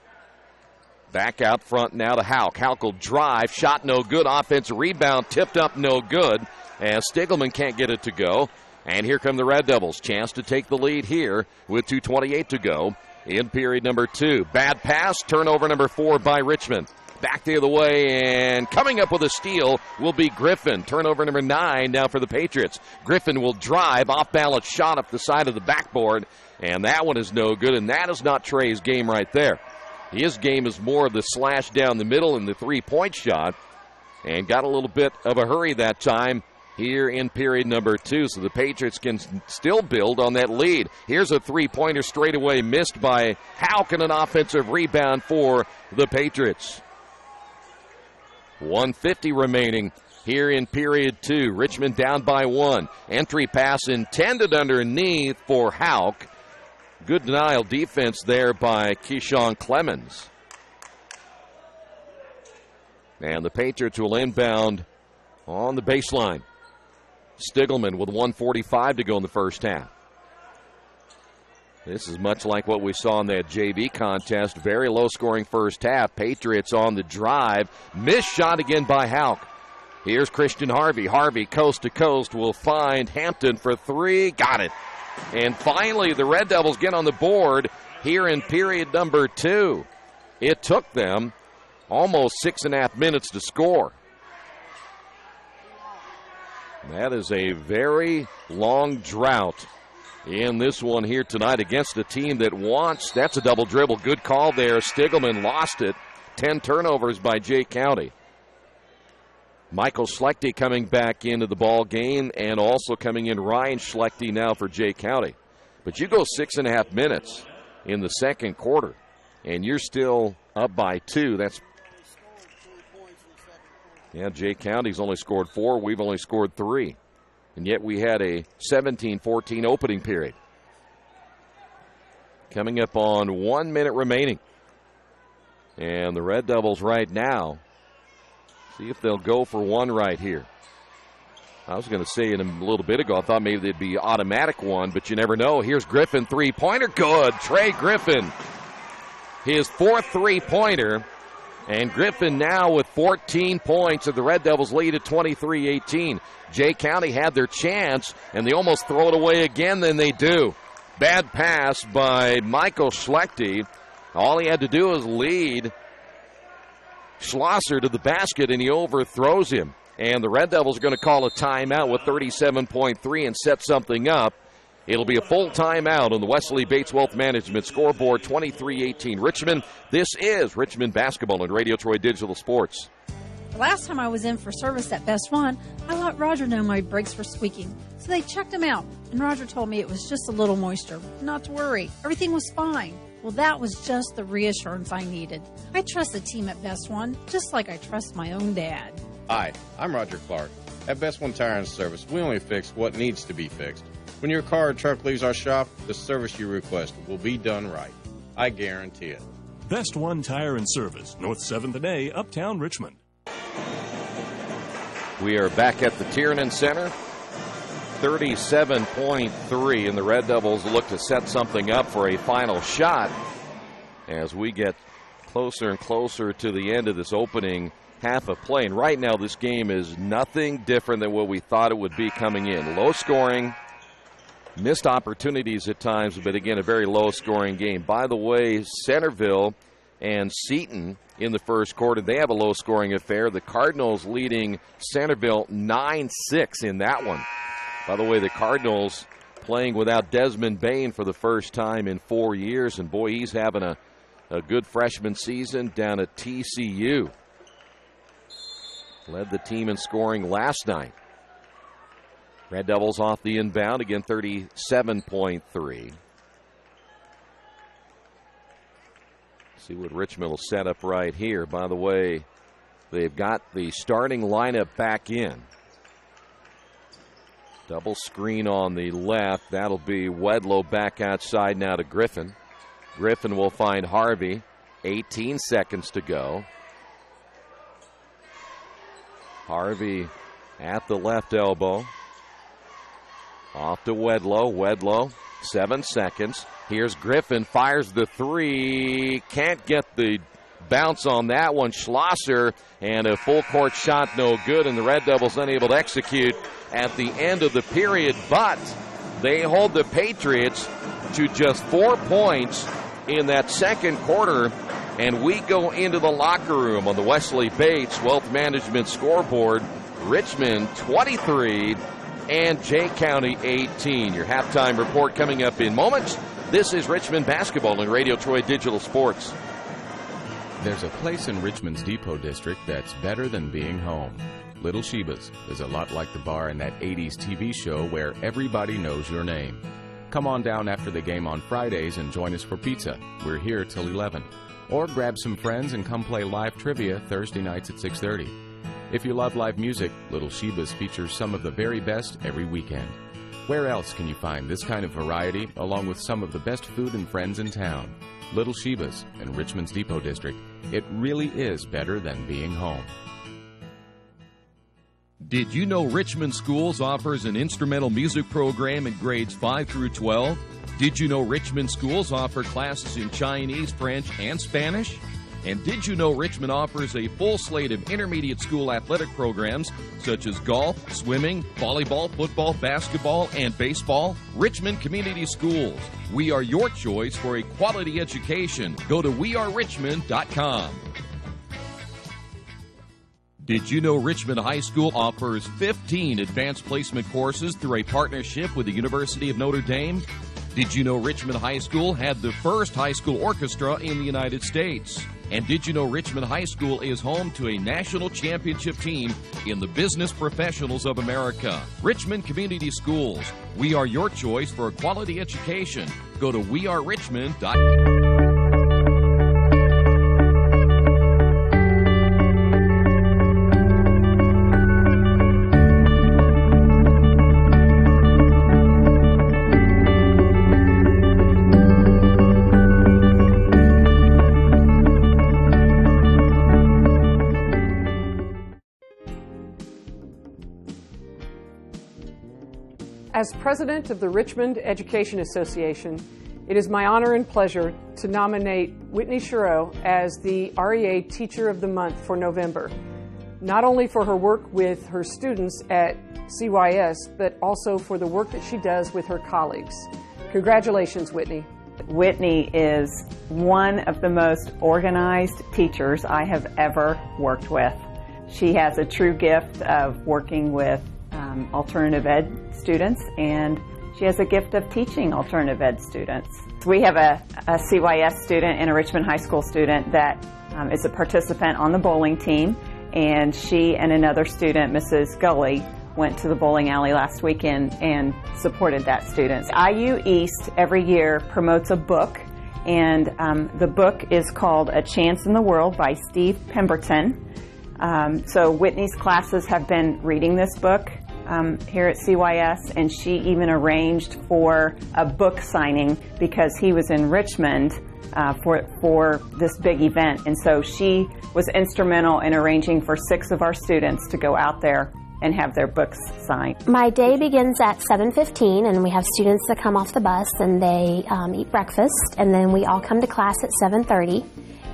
Back out front now to Houck. Houck will drive. Shot no good. Offensive rebound tipped up no good. As Stiglman can't get it to go. And here come the Red Devils. Chance to take the lead here with 2:28 to go in period number 2. Bad pass. Turnover number 4 by Richmond. Back the other way, and coming up with a steal will be Griffin. Turnover number 9 now for the Patriots. Griffin will drive. Off-balance shot up the side of the backboard. And that one is no good, and that is not Trey's game right there. His game is more of the slash down the middle and the three-point shot. And got a little bit of a hurry that time here in period number 2. So the Patriots can still build on that lead. Here's a three-pointer straight away missed by Houck, and an offensive rebound for the Patriots. 1:50 remaining here in period 2. Richmond down by 1. Entry pass intended underneath for Houck. Good denial defense there by Keyshawn Clemens. And the Patriots will inbound on the baseline. Stiglman with 1:45 to go in the first half. This is much like what we saw in that JV contest. Very low-scoring first half. Patriots on the drive. Missed shot again by Houck. Here's Christian Harvey. Harvey, coast to coast, will find Hampton for 3. Got it. And finally, the Red Devils get on the board here in period number 2. It took them almost 6.5 minutes to score. That is a very long drought in this one here tonight against a team that wants. That's a double dribble. Good call there. Stiglman lost it. 10 turnovers by Jay County. Michael Schlechte coming back into the ball game, and also coming in Ryan Schlechte now for Jay County. But you go 6.5 minutes in the second quarter, and you're still up by 2. That's Jay County's only scored 4. We've only scored 3. And yet we had a 17-14 opening period. Coming up on 1 minute remaining. And the Red Devils right now, see if they'll go for one right here. I was going to say a little bit ago, I thought maybe they'd be automatic one, but you never know. Here's Griffin, three-pointer, good. Trey Griffin, his 4th three-pointer. And Griffin now with 14 points, and the Red Devils lead at 23-18. Jay County had their chance, and they almost throw it away again, then they do. Bad pass by Michael Schlechte. All he had to do was lead Schlosser to the basket, and he overthrows him. And the Red Devils are going to call a timeout with 37.3 and set something up. It'll be a full timeout on the Wesley Bates Wealth Management scoreboard, 23-18 Richmond. This is Richmond Basketball and Radio Troy Digital Sports. The last time I was in for service at Best One, I let Roger know my brakes were squeaking. So they checked them out, and Roger told me it was just a little moisture. Not to worry, everything was fine. Well, that was just the reassurance I needed. I trust the team at Best One, just like I trust my own dad. Hi, I'm Roger Clark. At Best One Tire and Service, we only fix what needs to be fixed. When your car or truck leaves our shop, the service you request will be done right. I guarantee it. Best One Tire and Service, North 7th and A, Uptown Richmond. We are back at the Tiernan Center. 37.3, and the Red Devils look to set something up for a final shot as we get closer and closer to the end of this opening half of play. And right now this game is nothing different than what we thought it would be coming in. Low scoring, missed opportunities at times, but again, a very low scoring game. By the way, Centerville and Seton in the first quarter, they have a low scoring affair. The Cardinals leading Centerville 9-6 in that one. By the way, the Cardinals playing without Desmond Bain for the first time in 4 years, and boy, he's having a good freshman season down at TCU. Led the team in scoring last night. Red Devils off the inbound, again 37.3. See what Richmond will set up right here. By the way, they've got the starting lineup back in. Double screen on the left. That'll be Wedlow back outside now to Griffin. Griffin will find Harvey. 18 seconds to go. Harvey at the left elbow. Off to Wedlow. Wedlow, 7 seconds. Here's Griffin, fires the three. Can't get the bounce on that one. Schlosser, and a full court shot, no good, and the Red Devils unable to execute at the end of the period, but they hold the Patriots to just 4 points in that second quarter, and we go into the locker room on the Wesley Bates Wealth Management scoreboard. Richmond 23 and Jay County 18. Your halftime report coming up in moments. This is Richmond basketball and Radio Troy Digital Sports. There's a place in Richmond's Depot District that's better than being home. Little Sheba's is a lot like the bar in that 80s TV show where everybody knows your name. Come on down after the game on Fridays and join us for pizza. We're here till 11. Or grab some friends and come play live trivia Thursday nights at 6:30. If you love live music, Little Sheba's features some of the very best every weekend. Where else can you find this kind of variety along with some of the best food and friends in town? Little Sheba's in Richmond's Depot District. It really is better than being home. Did you know Richmond Schools offers an instrumental music program in grades 5 through 12? Did you know Richmond Schools offer classes in Chinese, French, and Spanish? And did you know Richmond offers a full slate of intermediate school athletic programs such as golf, swimming, volleyball, football, basketball, and baseball? Richmond Community Schools. We are your choice for a quality education. Go to wearerichmond.com. Did you know Richmond High School offers 15 advanced placement courses through a partnership with the University of Notre Dame? Did you know Richmond High School had the first high school orchestra in the United States? And did you know Richmond High School is home to a national championship team in the Business Professionals of America? Richmond Community Schools. We are your choice for a quality education. Go to wearerichmond.com. As president of the Richmond Education Association, it is my honor and pleasure to nominate Whitney Shurow as the REA Teacher of the Month for November, not only for her work with her students at CYS, but also for the work that she does with her colleagues. Congratulations, Whitney. Whitney is one of the most organized teachers I have ever worked with. She has a true gift of working with alternative ed students, and she has a gift of teaching alternative ed students. We have a CYS student and a Richmond High School student that is a participant on the bowling team, and she and another student, Mrs. Gully, went to the bowling alley last weekend and supported that student. IU East every year promotes a book, and the book is called A Chance in the World by Steve Pemberton. So Whitney's classes have been reading this book here at CYS, and she even arranged for a book signing because he was in Richmond for this big event. And so she was instrumental in arranging for 6 of our students to go out there and have their books signed. My day begins at 7:15, and we have students that come off the bus and they eat breakfast, and then we all come to class at 7:30.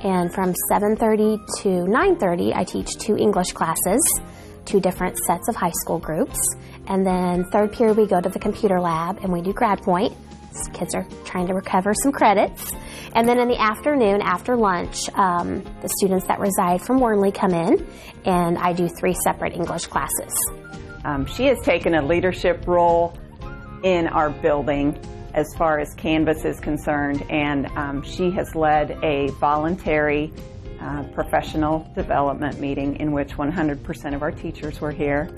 And from 7:30 to 9:30, I teach 2 English classes, 2 different sets of high school groups. And then third period, we go to the computer lab and we do grad point. Kids are trying to recover some credits. And then in the afternoon, after lunch, the students that reside from Wernley come in, and I do 3 separate English classes. She has taken a leadership role in our building as far as Canvas is concerned, and she has led a voluntary professional development meeting in which 100% of our teachers were here.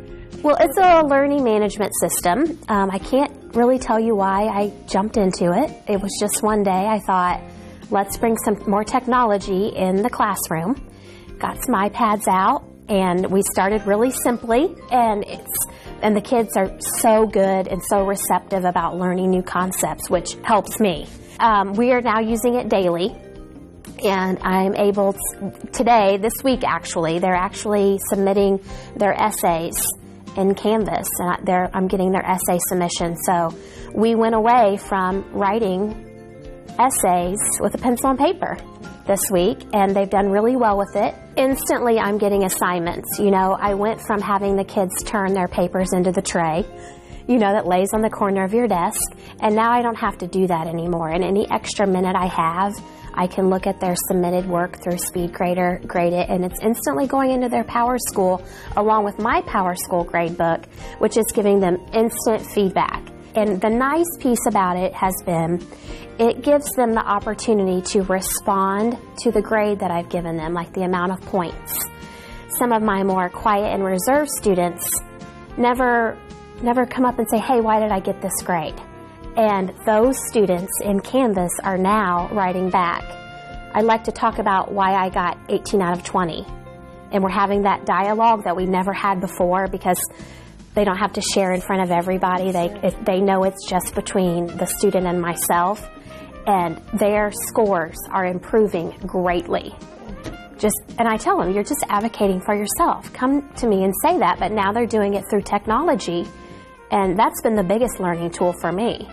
Well, it's a learning management system. I can't really tell you why I jumped into it. It was just one day I thought, let's bring some more technology in the classroom. Got some iPads out, and we started really simply, and the kids are so good and so receptive about learning new concepts, which helps me. We are now using it daily, and I'm able today, this week actually, they're actually submitting their essays in Canvas, and I'm getting their essay submission. So we went away from writing essays with a pencil and paper this week, and they've done really well with it. Instantly, I'm getting assignments. I went from having the kids turn their papers into the tray, that lays on the corner of your desk, and now I don't have to do that anymore. And any extra minute I have, I can look at their submitted work through SpeedGrader, grade it, and it's instantly going into their Power School along with my Power School grade book, which is giving them instant feedback. And the nice piece about it has been it gives them the opportunity to respond to the grade that I've given them, like the amount of points. Some of my more quiet and reserved students never come up and say, hey, why did I get this grade? And those students in Canvas are now writing back. I'd like to talk about why I got 18 out of 20. And we're having that dialogue that we never had before because they don't have to share in front of everybody. They know it's just between the student and myself. And their scores are improving greatly. And I tell them, you're just advocating for yourself. Come to me and say that, but now they're doing it through technology. And that's been the biggest learning tool for me.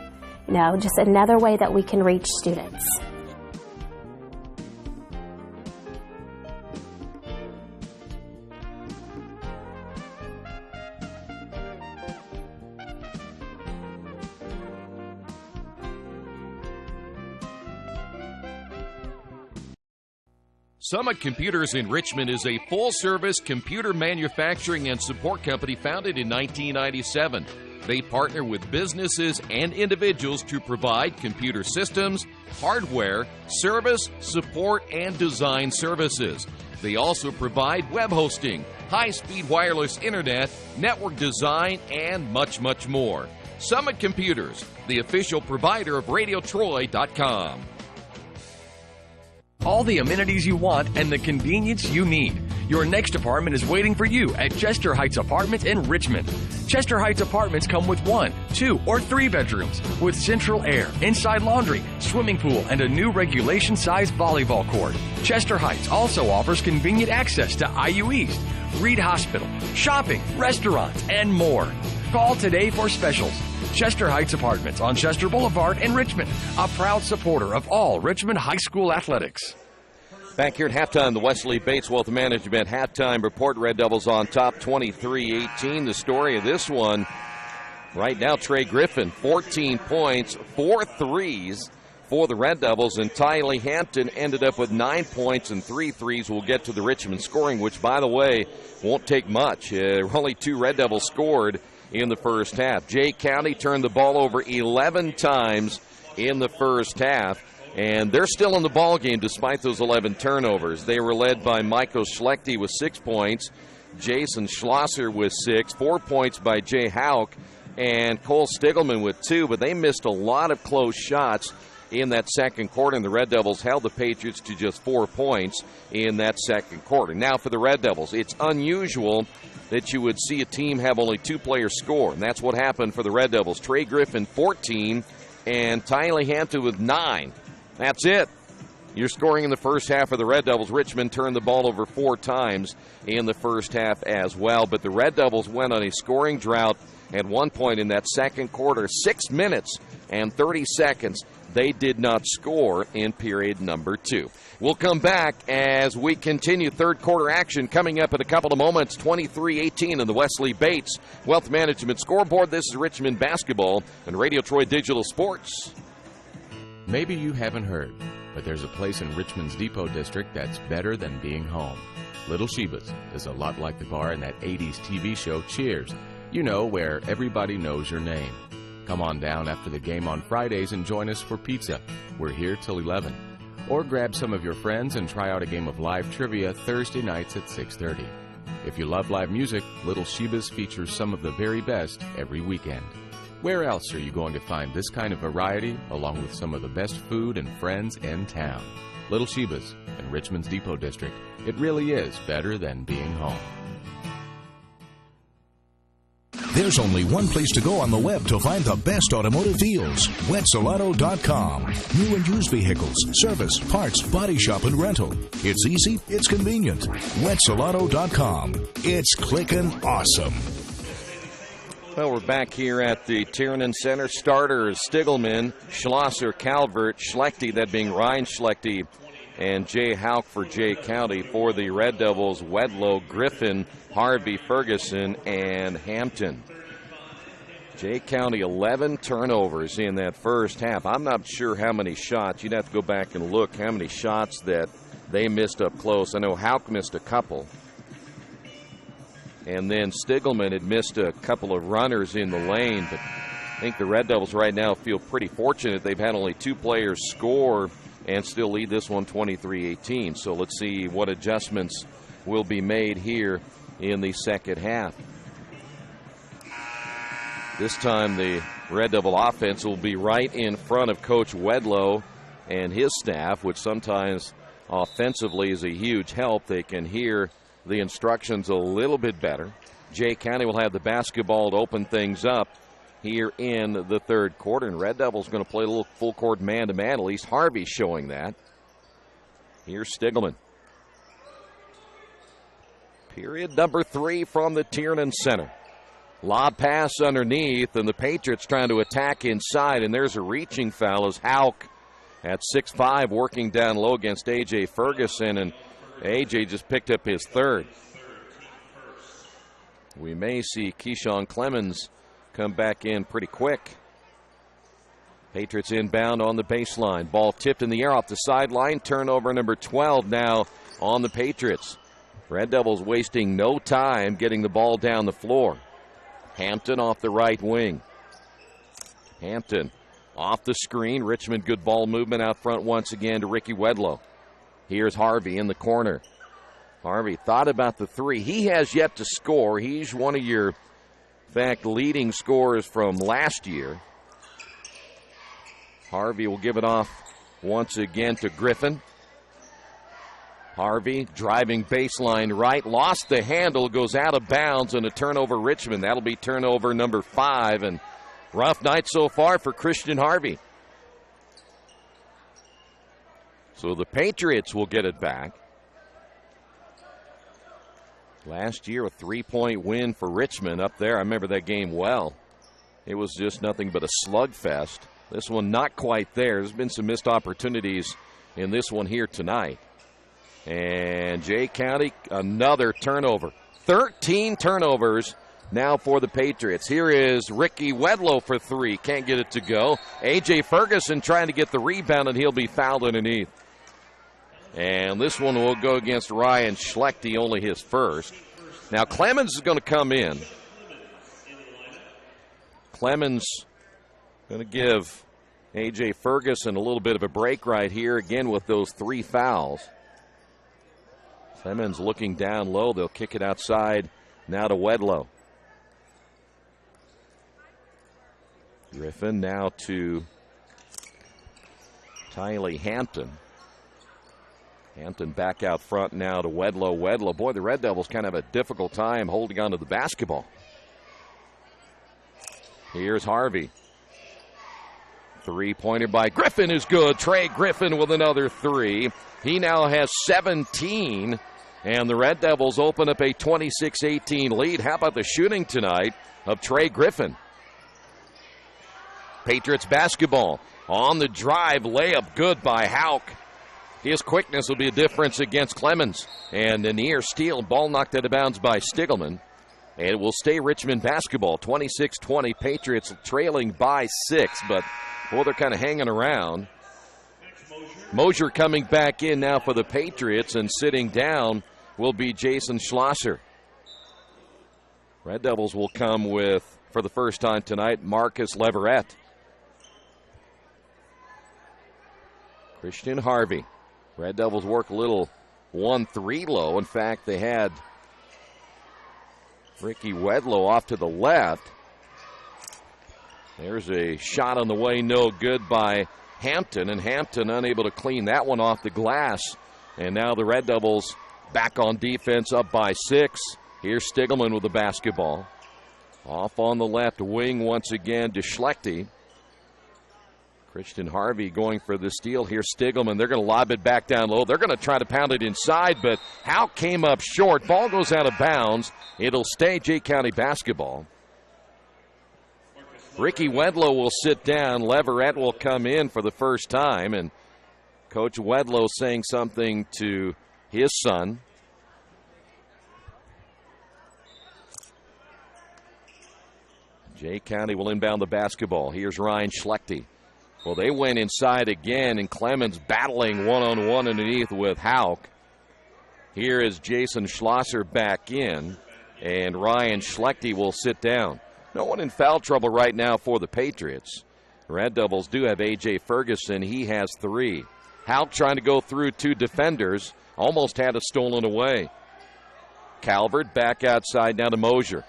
Just another way that we can reach students. Summit Computers in Richmond is a full-service computer manufacturing and support company founded in 1997. They partner with businesses and individuals to provide computer systems, hardware, service, support, and design services. They also provide web hosting, high-speed wireless internet, network design, and much, much more. Summit Computers, the official provider of RadioTroy.com. All the amenities you want and the convenience you need. Your next apartment is waiting for you at Chester Heights Apartments in Richmond. Chester Heights Apartments come with 1, 2, or 3 bedrooms with central air, inside laundry, swimming pool, and a new regulation-sized volleyball court. Chester Heights also offers convenient access to IU East, Reed Hospital, shopping, restaurants, and more. Call today for specials. Chester Heights Apartments on Chester Boulevard in Richmond, a proud supporter of all Richmond High School athletics. Back here at halftime, the Wesley Bates Wealth Management halftime report. Red Devils on top 23-18. The story of this one right now, Trey Griffin, 14 points, 4 threes for the Red Devils, and Tylee Hampton ended up with 9 points and 3 threes. We'll get to the Richmond scoring, which, by the way, won't take much. Only 2 Red Devils scored in the first half. Jay County turned the ball over 11 times in the first half, and they're still in the ball game despite those 11 turnovers. They were led by Michael Schlechte with 6 points, Jason Schlosser with 6, 4 points by Jay Hauk, and Cole Stiglman with 2, but they missed a lot of close shots in that second quarter, and the Red Devils held the Patriots to just 4 points in that second quarter. Now for the Red Devils, it's unusual that you would see a team have only 2 players score, and that's what happened for the Red Devils. Trey Griffin, 14, and Tylee Hampton with 9. That's it. You're scoring in the first half of the Red Devils. Richmond turned the ball over 4 times in the first half as well, but the Red Devils went on a scoring drought at one point in that second quarter. 6 minutes and 30 seconds. They did not score in period number 2. We'll come back as we continue third quarter action coming up in a couple of moments. 23-18 in the Wesley Bates Wealth Management scoreboard. This is Richmond basketball and Radio Troy Digital Sports. Maybe you haven't heard, but there's a place in Richmond's Depot District that's better than being home. Little Sheba's is a lot like the bar in that 80s TV show Cheers. You know, where everybody knows your name. Come on down after the game on Fridays and join us for pizza. We're here till 11. Or grab some of your friends and try out a game of live trivia Thursday nights at 6:30. If you love live music, Little Sheba's features some of the very best every weekend. Where else are you going to find this kind of variety along with some of the best food and friends in town? Little Sheba's in Richmond's Depot District. It really is better than being home. There's only one place to go on the web to find the best automotive deals. Wetzelotto.com. New and used vehicles, service, parts, body shop, and rental. It's easy, it's convenient. Wetzelotto.com. It's clicking awesome. Well, we're back here at the Tiernan Center. Starters, Stiglman, Schlosser, Calvert, Schlechte, that being Ryan Schlechte, and Jay Houck for Jay County. For the Red Devils, Wedlow, Griffin, Harvey, Ferguson, and Hampton. Jay County, 11 turnovers in that first half. I'm not sure how many shots. You'd have to go back and look how many shots that they missed up close. I know Houck missed a couple. And then Stiglman had missed a couple of runners in the lane. But I think the Red Devils right now feel pretty fortunate. They've had only 2 players score and still lead this one 23-18. So let's see what adjustments will be made here in the second half. This time the Red Devil offense will be right in front of Coach Wedlow and his staff, which sometimes offensively is a huge help. They can hear the instructions a little bit better. Jay County will have the basketball to open things up here in the third quarter. And Red Devils going to play a little full court man-to-man. At least Harvey's showing that. Here's Stiglman. Period number 3 from the Tiernan Center. Lob pass underneath, and the Patriots trying to attack inside, and there's a reaching foul as Houck at 6'5", working down low against A.J. Ferguson, and A.J. just picked up his third. We may see Keyshawn Clemens come back in pretty quick. Patriots inbound on the baseline. Ball tipped in the air off the sideline. Turnover number 12 now on the Patriots. Red Devils wasting no time getting the ball down the floor. Hampton off the right wing. Hampton off the screen. Richmond, good ball movement out front once again to Ricky Wedlow. Here's Harvey in the corner. Harvey thought about the three. He has yet to score. He's one of your, in fact, leading scorers from last year. Harvey will give it off once again to Griffin. Harvey driving baseline right, lost the handle, goes out of bounds, and a turnover Richmond. That'll be turnover number 5, and rough night so far for Christian Harvey. So the Patriots will get it back. Last year, a 3-point win for Richmond up there. I remember that game well. It was just nothing but a slugfest. This one not quite there. There's been some missed opportunities in this one here tonight. And Jay County, another turnover. 13 turnovers now for the Patriots. Here is Ricky Wedlow for 3. Can't get it to go. A.J. Ferguson trying to get the rebound, and he'll be fouled underneath. And this one will go against Ryan Schlechte, only his first. Now Clemens is going to come in. Clemens going to give A.J. Ferguson a little bit of a break right here, again with those 3 fouls. Clemens looking down low. They'll kick it outside now to Wedlow. Griffin now to Tylee Hampton. Hampton back out front now to Wedlow. Wedlow, boy, the Red Devils kind of have a difficult time holding on to the basketball. Here's Harvey. 3-pointer by Griffin is good. Trey Griffin with another 3. He now has 17, and the Red Devils open up a 26-18 lead. How about the shooting tonight of Trey Griffin? Patriots basketball On the drive, layup good by Hauk. His quickness will be a difference against Clemens. And a near steal, ball knocked out of bounds by Stigelman. And it will stay Richmond basketball, 26-20. Patriots trailing by 6, but, well, they're kind of hanging around. Mosier coming back in now for the Patriots, and sitting down will be Jason Schlosser. Red Devils will come with, for the first time tonight, Marcus Leverett. Christian Harvey. Red Devils work a little 1-3 low. In fact, they had Ricky Wedlow off to the left. There's a shot on the way, no good by Hampton, and Hampton unable to clean that one off the glass. And now the Red Devils back on defense, up by 6. Here's Stigelman with the basketball. Off on the left wing once again to Schlechte. Christian Harvey going for the steal. Here's Stigelman. They're going to lob it back down low. They're going to try to pound it inside, but Hauk came up short. Ball goes out of bounds. It'll stay Jay County basketball. Ricky Wedlow will sit down. Leverett will come in for the first time, and Coach Wedlow saying something to his son. Jay County will inbound the basketball. Here's Ryan Schlechte. Well, they went inside again, and Clemens battling one-on-one underneath with Hauk. Here is Jason Schlosser back in, and Ryan Schlechte will sit down. No one in foul trouble right now for the Patriots. Red Devils do have A.J. Ferguson. He has 3. Hauk trying to go through 2 defenders. Almost had it stolen away. Calvert back outside now to Mosier.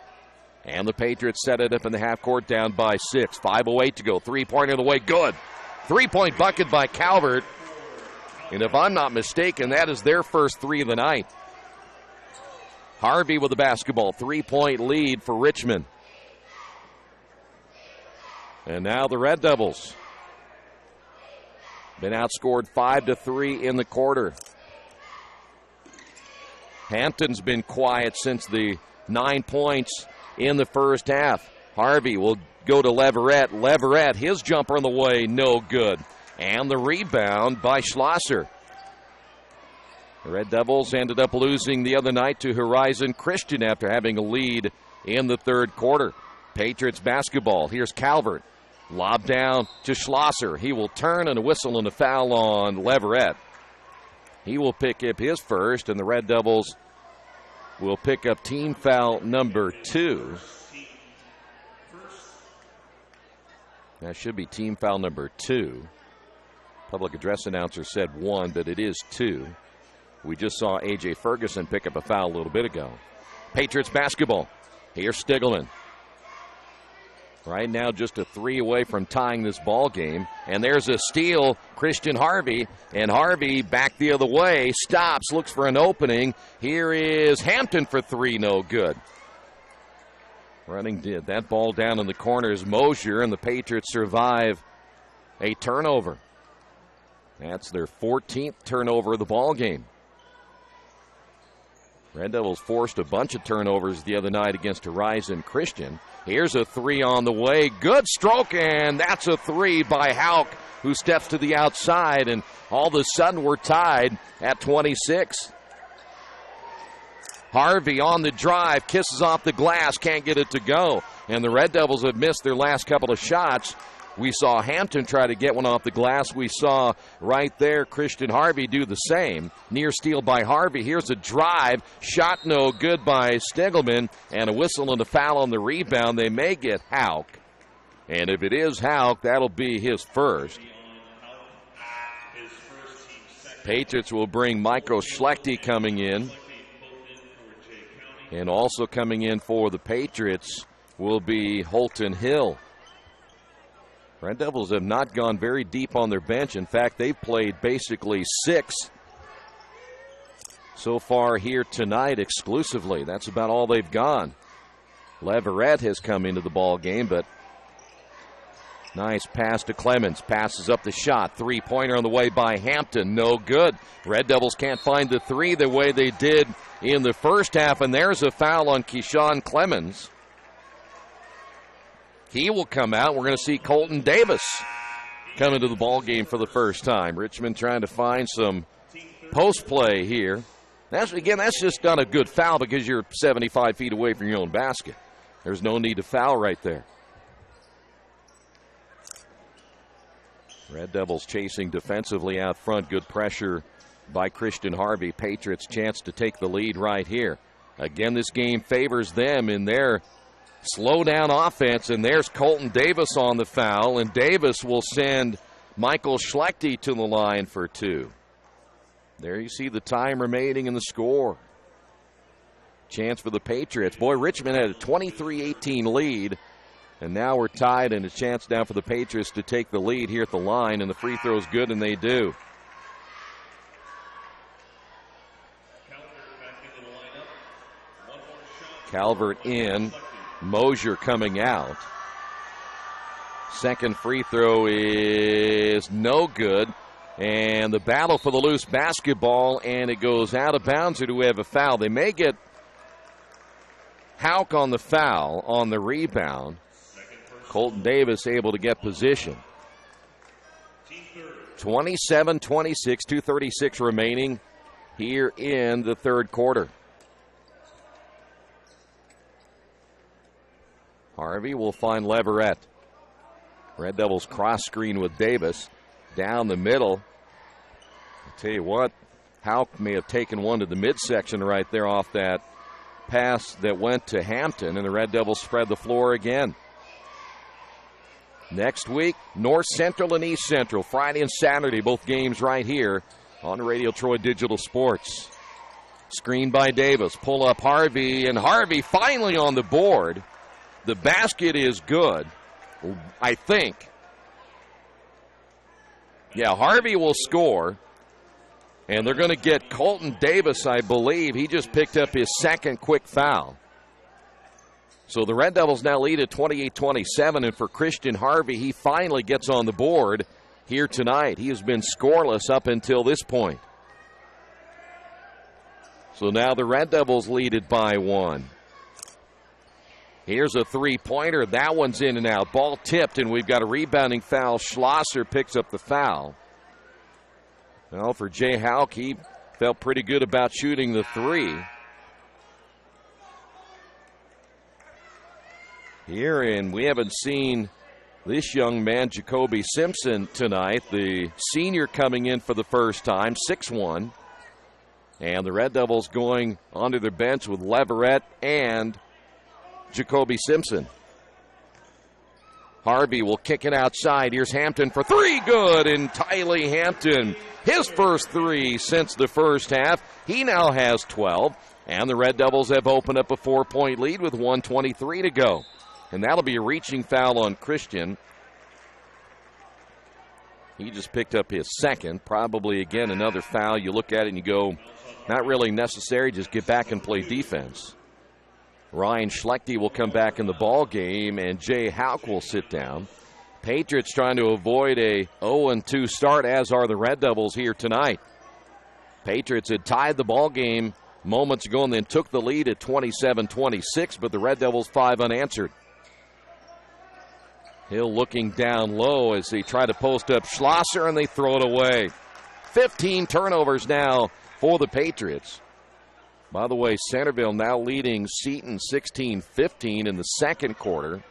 And the Patriots set it up in the half court, down by 6. 5:08 to go. 3-pointer the way. Good. 3-point bucket by Calvert. And if I'm not mistaken, that is their first 3 of the night. Harvey with the basketball. 3-point lead for Richmond. And now the Red Devils. Been outscored 5-3 in the quarter. Hampton's been quiet since the 9 points in the first half. Harvey will go to Leverett. Leverett, his jumper on the way, no good. And the rebound by Schlosser. The Red Devils ended up losing the other night to Horizon Christian after having a lead in the third quarter. Patriots basketball. Here's Calvert. Lob down to Schlosser. He will turn, and a whistle and a foul on Leverett. He will pick up his first, and the Red Devils will pick up team foul number 2. That should be team foul number 2. Public address announcer said 1, but it is 2. We just saw A.J. Ferguson pick up a foul a little bit ago. Patriots basketball. Here's Stigelman. Right now just a 3 away from tying this ball game. And there's a steal, Christian Harvey. And Harvey back the other way, stops, looks for an opening. Here is Hampton for 3, no good. Running did that ball down in the corner is Mosier, and the Patriots survive a turnover. That's their 14th turnover of the ball game. Red Devils forced a bunch of turnovers the other night against Horizon Christian. Here's a 3 on the way. Good stroke, and that's a 3 by Hauk, who steps to the outside, and all of a sudden we're tied at 26. Harvey on the drive, kisses off the glass, can't get it to go. And the Red Devils have missed their last couple of shots. We saw Hampton try to get one off the glass. We saw right there Christian Harvey do the same. Near steal by Harvey. Here's a drive. Shot no good by Stigelman. And a whistle and a foul on the rebound. They may get Hauk. And if it is Hauk, that'll be his first. Patriots will bring Michael Schlechte coming in. And also coming in for the Patriots will be Holton Hill. Red Devils have not gone very deep on their bench. In fact, they've played basically 6 so far here tonight exclusively. That's about all they've gone. Leverett has come into the ball game, but nice pass to Clemens. Passes up the shot. 3-pointer on the way by Hampton. No good. Red Devils can't find the 3 the way they did in the first half, and there's a foul on Keyshawn Clemens. He will come out. We're going to see Colton Davis come into the ball game for the first time. Richmond trying to find some post play here. That's just not a good foul because you're 75 feet away from your own basket. There's no need to foul right there. Red Devils chasing defensively out front. Good pressure by Christian Harvey. Patriots chance to take the lead right here. Again, this game favors them in their slow down offense, and there's Colton Davis on the foul, and Davis will send Michael Schlechte to the line for 2. There you see the time remaining in the score. Chance for the Patriots. Boy, Richmond had a 23-18 lead, and now we're tied, and a chance now for the Patriots to take the lead here at the line, and the free throw's good, and they do. Calvert in, Mosier coming out. Second free throw is no good, and the battle for the loose basketball, and it goes out of bounds, or do we have a foul? They may get Hauk on the foul on the rebound. Colton Davis able to get position. 27-26, 2:36 remaining here in the third quarter. Harvey will find Leverett. Red Devils cross screen with Davis down the middle. I'll tell you what, Hauk may have taken one to the midsection right there off that pass that went to Hampton, and the Red Devils spread the floor again. Next week, North Central and East Central, Friday and Saturday, both games right here on Radio Troy Digital Sports. Screen by Davis, pull up Harvey, and Harvey finally on the board. The basket is good, I think. Yeah, Harvey will score, and they're going to get Colton Davis, I believe. He just picked up his second quick foul. So the Red Devils now lead at 28-27, and for Christian Harvey, he finally gets on the board here tonight. He has been scoreless up until this point. So now the Red Devils lead it by 1. Here's a three-pointer. That one's in and out. Ball tipped, and we've got a rebounding foul. Schlosser picks up the foul. Well, for Jay Hauk, he felt pretty good about shooting the three. Here, and we haven't seen this young man, Jacoby Simpson, tonight. The senior coming in for the first time, 6'1". And the Red Devils going onto their bench with Leverett and Jacoby Simpson. Harvey will kick it outside. Here's Hampton for 3. Good. And Tylee Hampton, his first 3 since the first half. He now has 12. And the Red Devils have opened up a 4-point lead with 1:23 to go. And that'll be a reaching foul on Christian. He just picked up his second. Probably, again, another foul. You look at it and you go, not really necessary. Just get back and play defense. Ryan Schlechte will come back in the ball game, and Jay Hauk will sit down. Patriots trying to avoid a 0-2 start, as are the Red Devils here tonight. Patriots had tied the ball game moments ago and then took the lead at 27-26, but the Red Devils 5 unanswered. Hill looking down low as they try to post up Schlosser, and they throw it away. 15 turnovers now for the Patriots. By the way, Centerville now leading Seton 16-15 in the second quarter.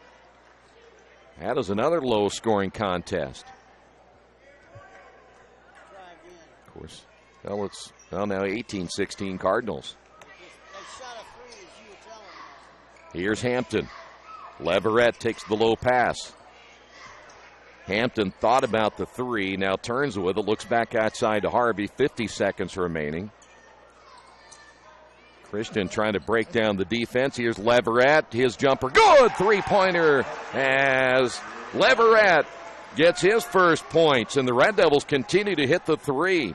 That is another low-scoring contest. Of course, well, it's now 18-16 Cardinals. Here's Hampton. Leverett takes the low pass. Hampton thought about the 3, now turns with it, looks back outside to Harvey, 50 seconds remaining. Christian trying to break down the defense. Here's Leverett, his jumper, good, 3-pointer as Leverett gets his first points, and the Red Devils continue to hit the 3.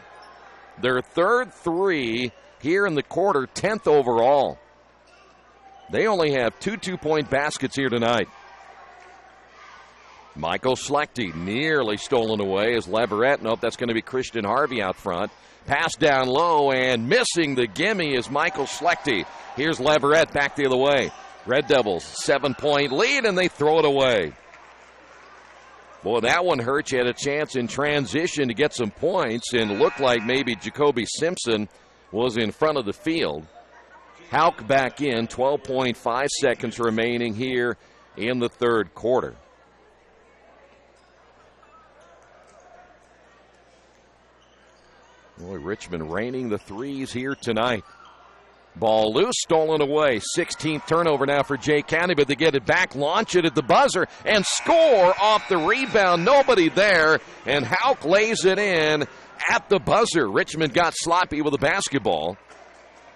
Their third 3 here in the quarter, 10th overall. They only have 2 2-point baskets here tonight. Michael Schlechte nearly stolen away as Leverett. Nope, that's going to be Christian Harvey out front. Pass down low, and missing the gimme is Michael Schlechte. Here's Leverett back the other way. Red Devils 7-point lead, and they throw it away. Boy, that one hurt. You had a chance in transition to get some points, and looked like maybe Jacoby Simpson was in front of the field. Hauk back in, 12.5 seconds remaining here in the third quarter. Boy, Richmond raining the threes here tonight. Ball loose, stolen away. 16th turnover now for Jay County, but they get it back, launch it at the buzzer, and score off the rebound. Nobody there, and Hauk lays it in at the buzzer. Richmond got sloppy with the basketball,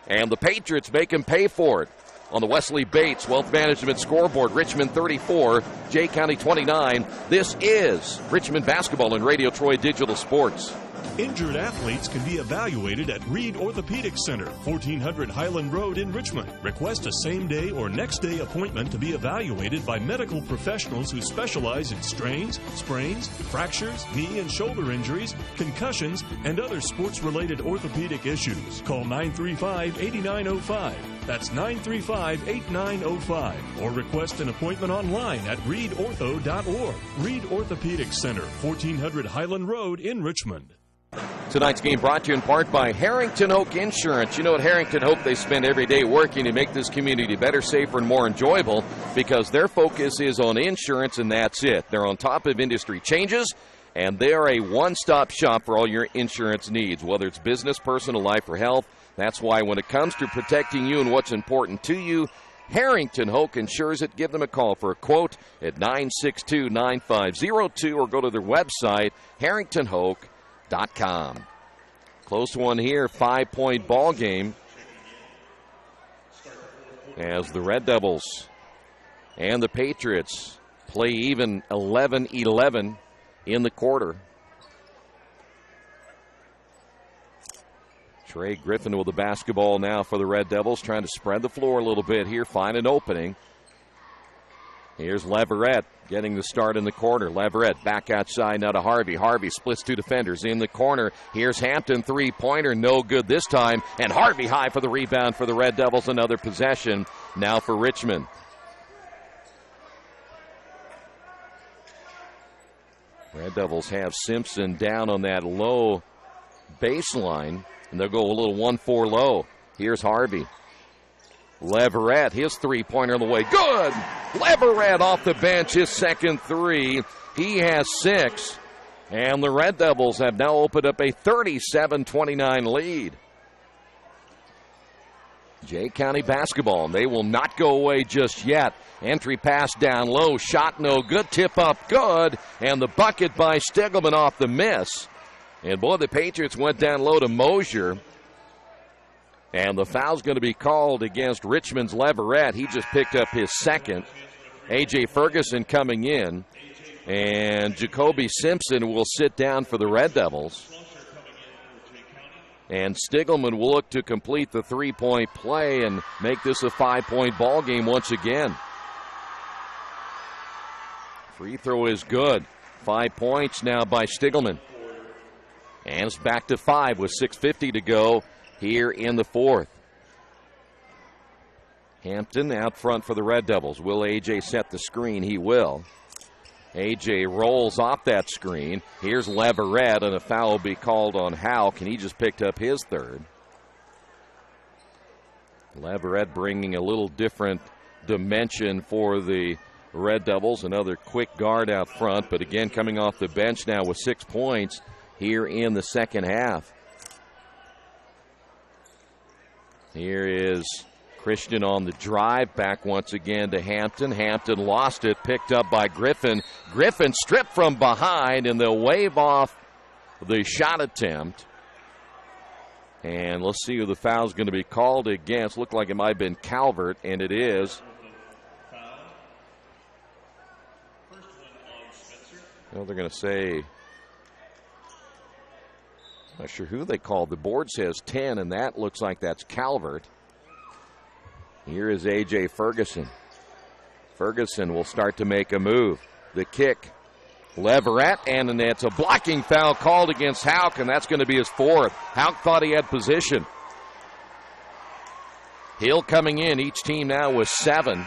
and the Patriots make him pay for it. On the Wesley Bates Wealth Management scoreboard, Richmond 34, Jay County 29. This is Richmond Basketball and Radio Troy Digital Sports. Injured athletes can be evaluated at Reed Orthopedic Center, 1400 Highland Road in Richmond. Request a same-day or next-day appointment to be evaluated by medical professionals who specialize in strains, sprains, fractures, knee and shoulder injuries, concussions, and other sports-related orthopedic issues. Call 935-8905. That's 935-8905. Or request an appointment online at reedortho.org. Reed Orthopedic Center, 1400 Highland Road in Richmond. Tonight's game brought to you in part by Harrington Oak Insurance. You know, at Harrington Oak, they spend every day working to make this community better, safer, and more enjoyable because their focus is on insurance, and that's it. They're on top of industry changes, and they are a one-stop shop for all your insurance needs, whether it's business, personal, life, or health. That's why when it comes to protecting you and what's important to you, Harrington Oak insures it. Give them a call for a quote at 962-9502 or go to their website, harringtonoak.com. Close one here, 5-point ball game as the Red Devils and the Patriots play even 11-11 in the quarter. Trey Griffin with the basketball now for the Red Devils, trying to spread the floor a little bit here, find an opening. Here's Leverett getting the start in the corner. Leverett back outside now to Harvey. Harvey splits two defenders in the corner. Here's Hampton, three-pointer, no good this time. And Harvey high for the rebound for the Red Devils. Another possession now for Richmond. Red Devils have Simpson down on that low baseline, and they'll go a little 1-4 low. Here's Harvey. Leverett, his three-pointer on the way. Good! Leverett off the bench, his second three. He has 6. And the Red Devils have now opened up a 37-29 lead. Jay County basketball, and they will not go away just yet. Entry pass down low, shot no good, tip up good, and the bucket by Stigelman off the miss. And boy, the Patriots went down low to Mosier. And the foul's going to be called against Richmond's Leverett. He just picked up his second. A.J. Ferguson coming in. And Jacoby Simpson will sit down for the Red Devils. And Stigelman will look to complete the three-point play and make this a 5-point ball game once again. Free throw is good. 5 points now by Stigelman. And it's back to 5 with 6:50 to go here in the fourth. Hampton out front for the Red Devils. Will A.J. set the screen? He will. A.J. rolls off that screen. Here's Leverett, and a foul will be called on Hauk, and he just picked up his third. Leverett bringing a little different dimension for the Red Devils. Another quick guard out front, but again coming off the bench now with 6 points here in the second half. Here is Christian on the drive, back once again to Hampton. Hampton lost it, picked up by Griffin. Griffin stripped from behind, and they'll wave off the shot attempt. And let's see who the foul's going to be called against. Looked like it might have been Calvert, and it is. Well, they're going to say, not sure who they called. The board says 10, and that looks like that's Calvert. Here is A.J. Ferguson. Ferguson will start to make a move. The kick. Leverett, and it's a blocking foul called against Hauk, and that's going to be his fourth. Hauk thought he had position. Hill coming in. Each team now with 7.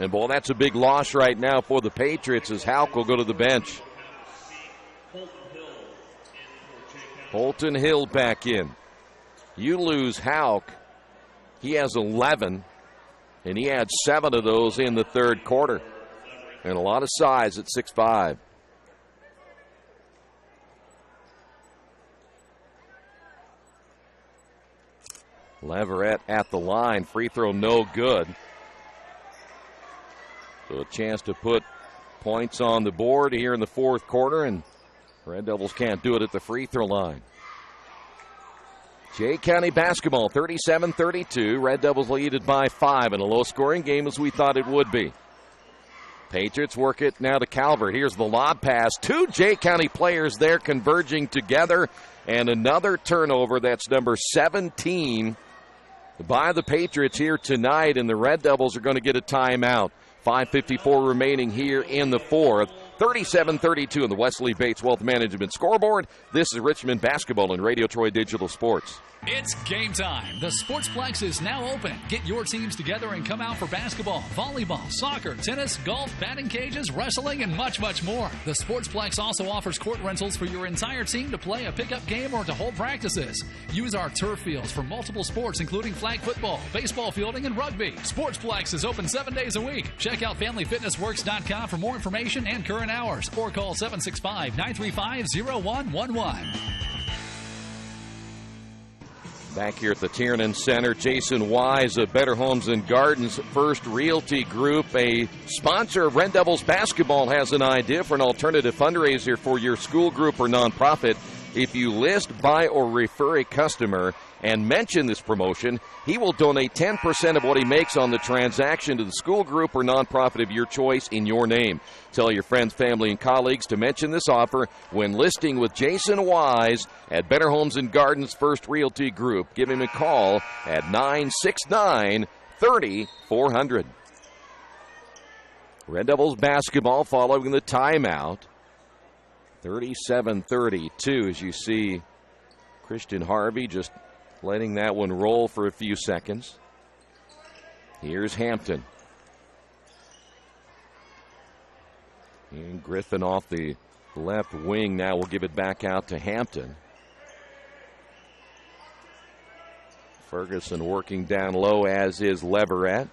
And, boy, that's a big loss right now for the Patriots as Houck will go to the bench. Holton Hill back in. You lose Houck. He has 11, and he had 7 of those in the third quarter. And a lot of size at 6'5". Leverett at the line. Free throw no good. So a chance to put points on the board here in the fourth quarter, and Red Devils can't do it at the free throw line. Jay County basketball, 37-32. Red Devils lead it by 5 in a low-scoring game as we thought it would be. Patriots work it now to Calvert. Here's the lob pass. 2 Jay County players there converging together, and another turnover. That's number 17 by the Patriots here tonight, and the Red Devils are going to get a timeout. 5:54 remaining here in the fourth. 37-32 in the Wesley Bates Wealth Management scoreboard. This is Richmond basketball and Radio Troy Digital Sports. It's game time. The Sportsplex is now open. Get your teams together and come out for basketball, volleyball, soccer, tennis, golf, batting cages, wrestling, and much, much more. The Sportsplex also offers court rentals for your entire team to play a pickup game or to hold practices. Use our turf fields for multiple sports, including flag football, baseball fielding, and rugby. Sportsplex is open 7 days a week. Check out FamilyFitnessWorks.com for more information and current hours, or call 765-935-0111. Back here at the Tiernan Center, Jason Wise of Better Homes and Gardens First Realty Group, a sponsor of Red Devils basketball, has an idea for an alternative fundraiser for your school group or nonprofit. If you list, buy, or refer a customer and mention this promotion, he will donate 10% of what he makes on the transaction to the school group or nonprofit of your choice in your name. Tell your friends, family, and colleagues to mention this offer when listing with Jason Wise at Better Homes and Gardens First Realty Group. Give him a call at 969-30-400. Red Devils basketball following the timeout. 37-32 as you see Christian Harvey just letting that one roll for a few seconds. Here's Hampton. And Griffin off the left wing now will give it back out to Hampton. Ferguson working down low, as is Leverett.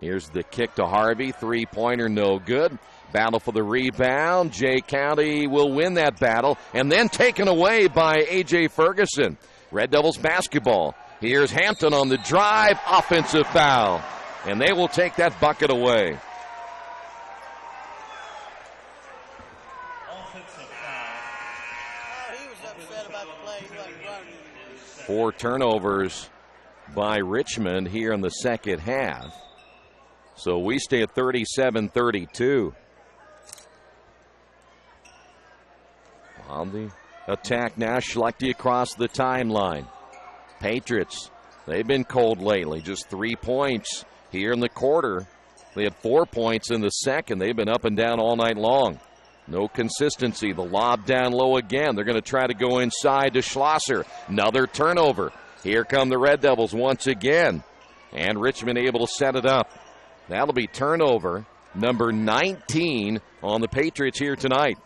Here's the kick to Harvey. Three-pointer, no good. Battle for the rebound. Jay County will win that battle, and then taken away by A.J. Ferguson. Red Devils basketball. Here's Hampton on the drive. Offensive foul. And they will take that bucket away. Offensive foul. Oh, he was upset about the play. He wasn't running. 4 turnovers by Richmond here in the second half. So we stay at 37-32. On the attack now, Schlechte across the timeline. Patriots, they've been cold lately. Just 3 points here in the quarter. They had 4 points in the second. They've been up and down all night long. No consistency. The lob down low again. They're going to try to go inside to Schlosser. Another turnover. Here come the Red Devils once again. And Richmond able to set it up. That'll be turnover number 19 on the Patriots here tonight.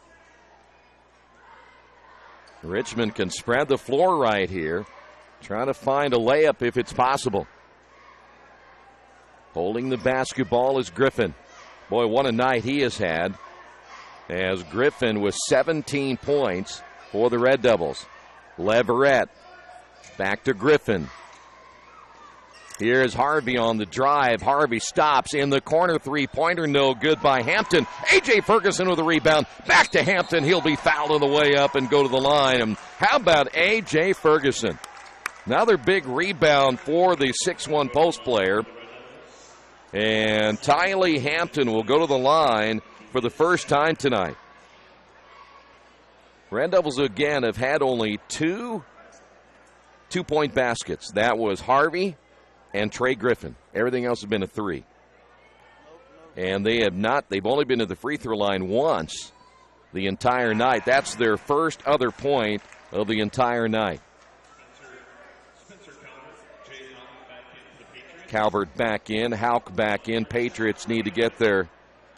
Richmond can spread the floor right here. Trying to find a layup if it's possible. Holding the basketball is Griffin. Boy, what a night he has had. As Griffin with 17 points for the Red Devils. Leverett back to Griffin. Here's Harvey on the drive. Harvey stops in the corner. Three-pointer, no good by Hampton. A.J. Ferguson with a rebound. Back to Hampton. He'll be fouled on the way up and go to the line. And how about A.J. Ferguson? Another big rebound for the 6'1 post player. And Tylee Hampton will go to the line for the first time tonight. Red Devils again have had only two two-point baskets. That was Harvey and Trey Griffin. Everything else has been a 3. And they've only been to the free throw line once the entire night. That's their first other point of the entire night. Calvert back in, Hauk back in. Patriots need to get their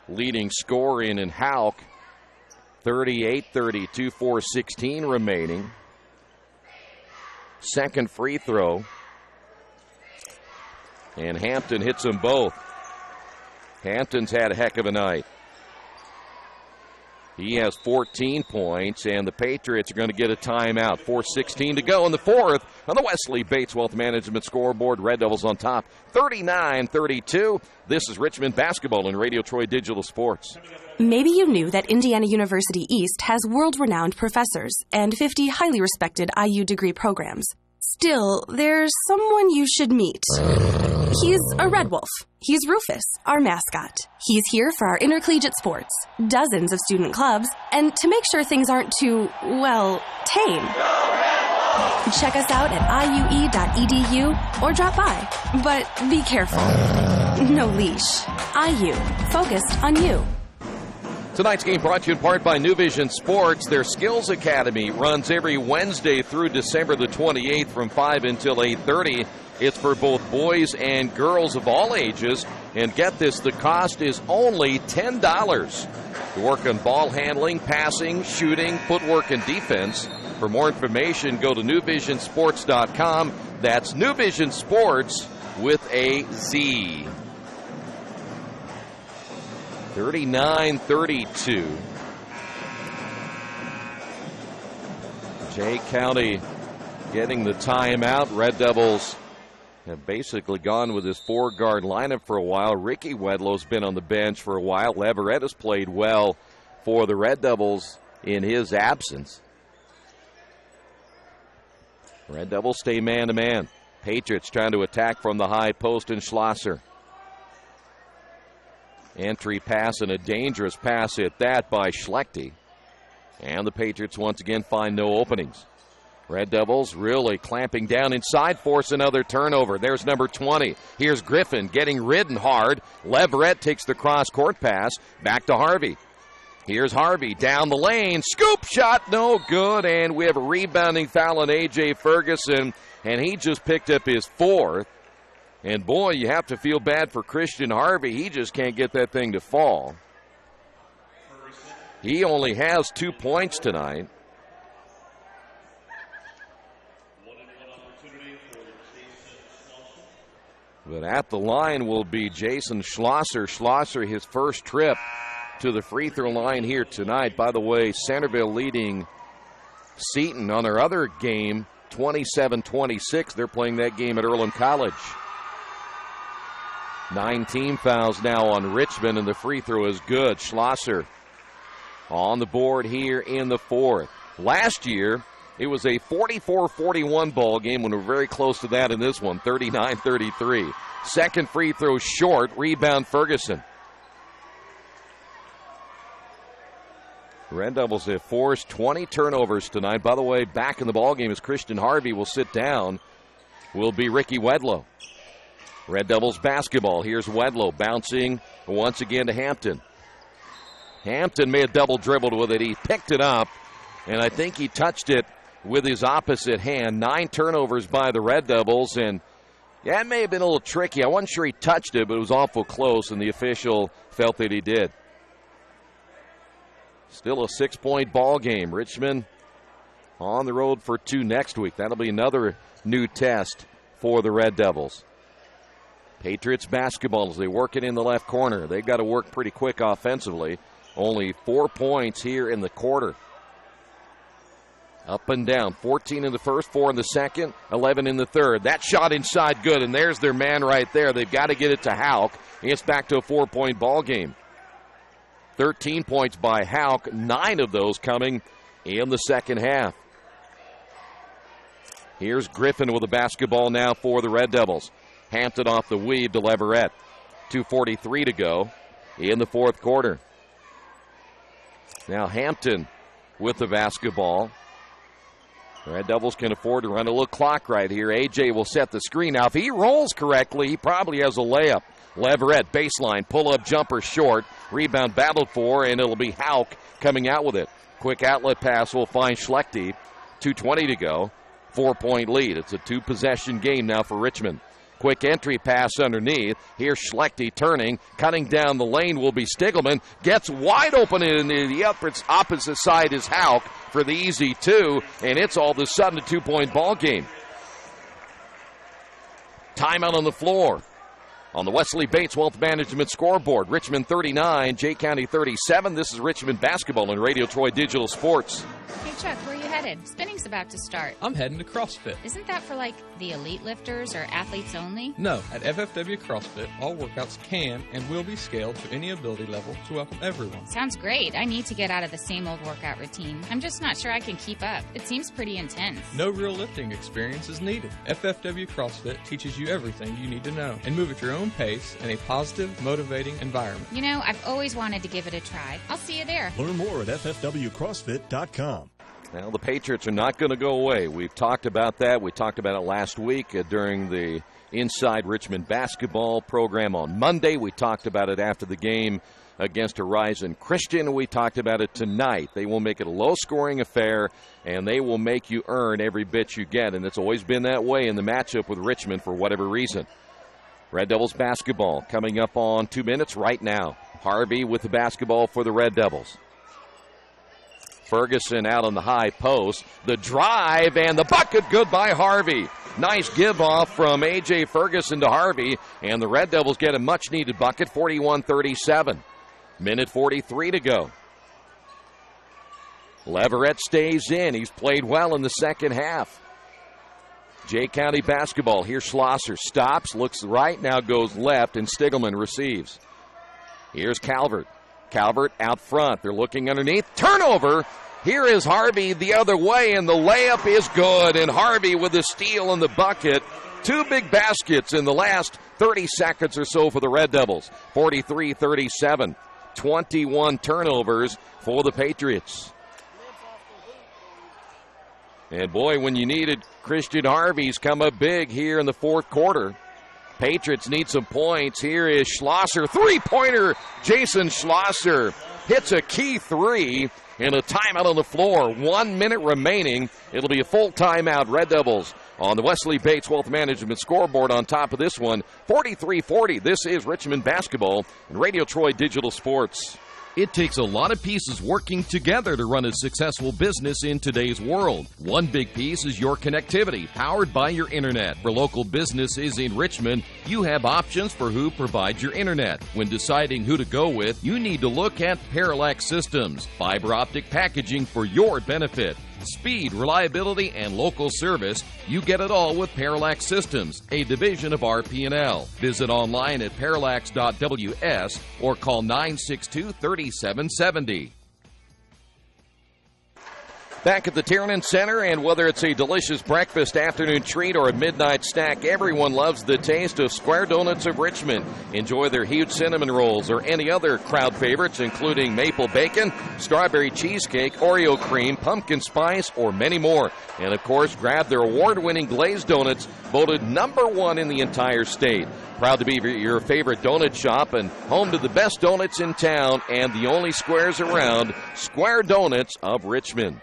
leading score in Hauk. 38-32, 4:16 remaining. Second free throw. And Hampton hits them both. Hampton's had a heck of a night. He has 14 points, and the Patriots are going to get a timeout. 4:16 to go in the fourth on the Wesley Bates Wealth Management scoreboard. Red Devils on top, 39-32. This is Richmond basketball and Radio Troy Digital Sports. Maybe you knew that Indiana University East has world-renowned professors and 50 highly respected IU degree programs. Still, there's someone you should meet. He's a red wolf. He's Rufus, our mascot. He's here for our intercollegiate sports, dozens of student clubs, and to make sure things aren't too, well, tame. Check us out at iue.edu or drop by. But be careful. No leash. IU, focused on you. Tonight's game brought to you in part by New Vision Sports. Their Skills Academy runs every Wednesday through December the 28th from 5 until 8:30. It's for both boys and girls of all ages. And get this, the cost is only $10 to work on ball handling, passing, shooting, footwork, and defense. For more information, go to newvisionsports.com. That's New Vision Sports with a Z. 39-32. Jay County getting the timeout. Red Devils have basically gone with his four-guard lineup for a while. Ricky Wedlow's been on the bench for a while. Leverett has played well for the Red Devils in his absence. Red Devils stay man-to-man. Patriots trying to attack from the high post, and Schlosser. Entry pass and a dangerous pass at that by Schlechte. And the Patriots once again find no openings. Red Devils really clamping down inside, force another turnover. There's number 20. Here's Griffin getting ridden hard. Leverett takes the cross-court pass. Back to Harvey. Here's Harvey down the lane. Scoop shot, no good. And we have a rebounding foul on A.J. Ferguson. And he just picked up his fourth. And boy, you have to feel bad for Christian Harvey. He just can't get that thing to fall. He only has 2 points tonight. But at the line will be Jason Schlosser. Schlosser, his first trip to the free throw line here tonight. By the way, Centerville leading Seton on their other game, 27-26. They're playing that game at Earlham College. 9 team fouls now on Richmond, and the free throw is good. Schlosser on the board here in the fourth. Last year, it was a 44-41 ball game when we were very close to that in this one, 39-33. Second free throw short, rebound Ferguson. Red Devils have forced 20 turnovers tonight. By the way, back in the ball game as Christian Harvey will sit down will be Ricky Wedlow. Red Devils basketball. Here's Wedlow bouncing once again to Hampton. Hampton may have double dribbled with it. He picked it up, and I think he touched it with his opposite hand. 9 turnovers by the Red Devils, and yeah, it may have been a little tricky. I wasn't sure he touched it, but it was awful close, and the official felt that he did. Still a 6-point ball game. Richmond on the road for 2 next week. That'll be another new test for the Red Devils. Patriots basketball as they work it in the left corner. They've got to work pretty quick offensively. Only 4 points here in the quarter. Up and down. 14 in the first, 4 in the second, 11 in the third. That shot inside good, and there's their man right there. They've got to get it to Hauk. It's back to a 4-point ball game. 13 points by Hauk, 9 of those coming in the second half. Here's Griffin with the basketball now for the Red Devils. Hampton off the weave to Leverett. 2:43 to go in the fourth quarter. Now Hampton with the basketball. The Red Devils can afford to run a little clock right here. A.J. will set the screen. Now, if he rolls correctly, he probably has a layup. Leverett, baseline, pull-up jumper short. Rebound battled for, and it'll be Hauk coming out with it. Quick outlet pass will find Schlechte. 2:20 to go. 4-point lead. It's a 2-possession game now for Richmond. Quick entry pass underneath. Here's Schlechte turning. Cutting down the lane will be Stiglman. Gets wide open in the opposite side is Hauk for the easy 2, and it's all of a sudden a 2-point ball game. Timeout on the floor. On the Wesley Bates Wealth Management scoreboard, Richmond 39, Jay County 37. This is Richmond basketball on Radio Troy Digital Sports. Hey, Chuck, where are you headed? Spinning's about to start. I'm heading to CrossFit. Isn't that for, like, the elite lifters or athletes only? No, at FFW CrossFit, all workouts can and will be scaled to any ability level to welcome everyone. Sounds great. I need to get out of the same old workout routine. I'm just not sure I can keep up. It seems pretty intense. No real lifting experience is needed. FFW CrossFit teaches you everything you need to know and move at your own pace in a positive, motivating environment. You know, I've always wanted to give it a try. I'll see you there. Learn more at ffwcrossfit.com. Now, the Patriots are not going to go away. We've talked about that. We talked about it last week during the Inside Richmond basketball program on Monday. We talked about it after the game against Horizon Christian. We talked about it tonight. They will make it a low-scoring affair, and they will make you earn every bit you get. And it's always been that way in the matchup with Richmond for whatever reason. Red Devils basketball coming up on 2 minutes right now. Harvey with the basketball for the Red Devils. Ferguson out on the high post. The drive and the bucket, good by Harvey. Nice give off from A.J. Ferguson to Harvey, and the Red Devils get a much-needed bucket, 41-37. Minute 43 to go. Leverett stays in. He's played well in the second half. Jay County basketball. Here's Schlosser. Stops, looks right, now goes left, and Stiglman receives. Here's Calvert. Calvert out front. They're looking underneath. Turnover. Here is Harvey the other way, and the layup is good. And Harvey with the steal and the bucket. 2 big baskets in the last 30 seconds or so for the Red Devils. 43-37. 21 turnovers for the Patriots. And boy, when you needed Christian Harvey's come up big here in the fourth quarter. Patriots need some points. Here is Schlosser. Three-pointer. Jason Schlosser hits a key 3 and a timeout on the floor. 1 minute remaining. It'll be a full timeout. Red Devils on the Wesley Bates Wealth Management scoreboard on top of this one. 43-40. This is Richmond basketball and Radio Troy Digital Sports. It takes a lot of pieces working together to run a successful business in today's world. One big piece is your connectivity, powered by your internet. For local businesses in Richmond, you have options for who provides your internet. When deciding who to go with, you need to look at Parallax Systems, fiber optic packaging for your benefit. Speed, reliability, and local service, you get it all with Parallax Systems, a division of RP&L. Visit online at parallax.ws or call 962-3770. Back at the Tiernan Center, and whether it's a delicious breakfast, afternoon treat, or a midnight snack, everyone loves the taste of Square Donuts of Richmond. Enjoy their huge cinnamon rolls or any other crowd favorites, including maple bacon, strawberry cheesecake, Oreo cream, pumpkin spice, or many more. And, of course, grab their award-winning glazed donuts, voted #1 in the entire state. Proud to be your favorite donut shop and home to the best donuts in town and the only squares around, Square Donuts of Richmond.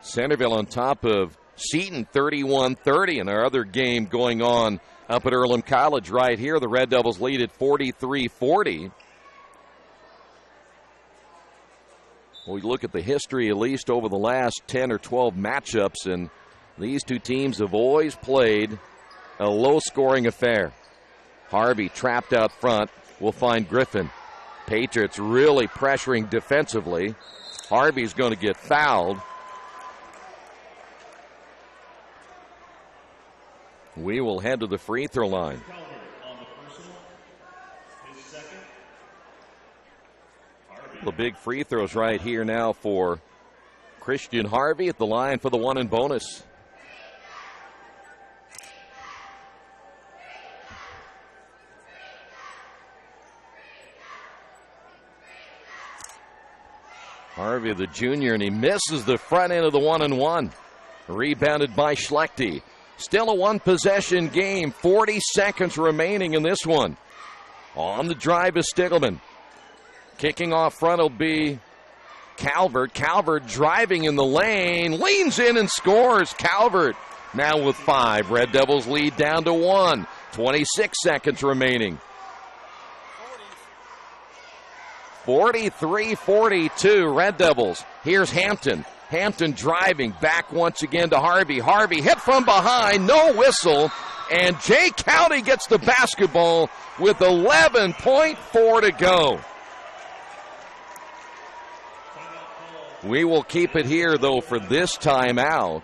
Centerville on top of Seton, 31-30, and our other game going on up at Earlham College right here. The Red Devils lead at 43-40. We look at the history, at least over the last 10 or 12 matchups, and these two teams have always played a low-scoring affair. Harvey trapped out front will find Griffin. Patriots really pressuring defensively. Harvey's going to get fouled. We will head to the free throw line. The big free throws right here now for Christian Harvey at the line for the 1 and bonus. Harvey, the junior, and he misses the front end of the 1-and-1. Rebounded by Schlechte. Still a one-possession game. 40 seconds remaining in this one. On the drive is Stiglman. Kicking off front will be Calvert. Calvert driving in the lane. Leans in and scores. Calvert now with 5. Red Devils lead down to 1. 26 seconds remaining. 43-42, Red Devils. Here's Hampton. Hampton driving back once again to Harvey. Harvey hit from behind, no whistle, and Jay County gets the basketball with 11.4 to go. We will keep it here, though, for this timeout.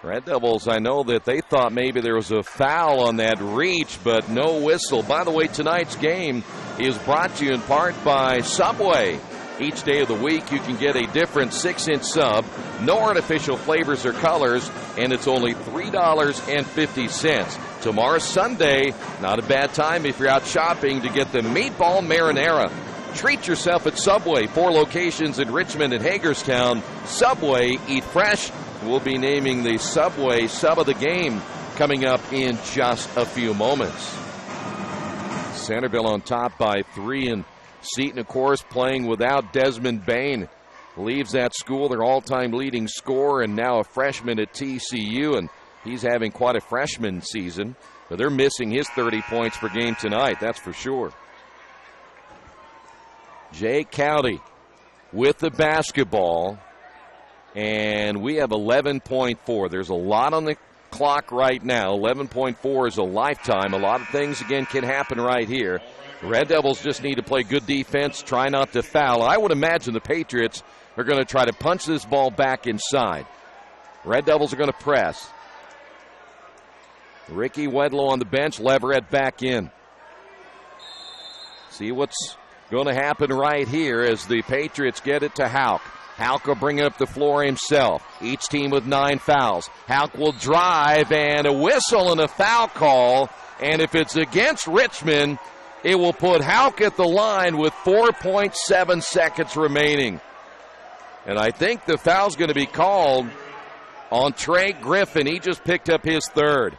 Red Devils, I know that they thought maybe there was a foul on that reach, but no whistle. By the way, tonight's game is brought to you in part by Subway. Each day of the week, you can get a different 6-inch sub, no artificial flavors or colors, and it's only $3.50. Tomorrow's Sunday, not a bad time if you're out shopping to get the meatball marinara. Treat yourself at Subway. 4 locations in Richmond and Hagerstown. Subway, eat fresh. We'll be naming the Subway Sub of the Game coming up in just a few moments. Centerville on top by 3, and Seton, of course, playing without Desmond Bain. Leaves that school, their all-time leading scorer, and now a freshman at TCU, and he's having quite a freshman season. But they're missing his 30 points per game tonight, that's for sure. Jay County with the basketball, and we have 11.4. There's a lot on the clock right now. 11.4 is a lifetime. A lot of things, again, can happen right here. The Red Devils just need to play good defense, try not to foul. I would imagine the Patriots are going to try to punch this ball back inside. Red Devils are going to press. Ricky Wedlow on the bench, Leverett back in. See what's going to happen right here as the Patriots get it to Houck. Houck will bring it up the floor himself. Each team with 9 fouls. Houck will drive, and a whistle and a foul call. And if it's against Richmond, it will put Houck at the line with 4.7 seconds remaining. And I think the foul's going to be called on Trey Griffin. He just picked up his 3rd.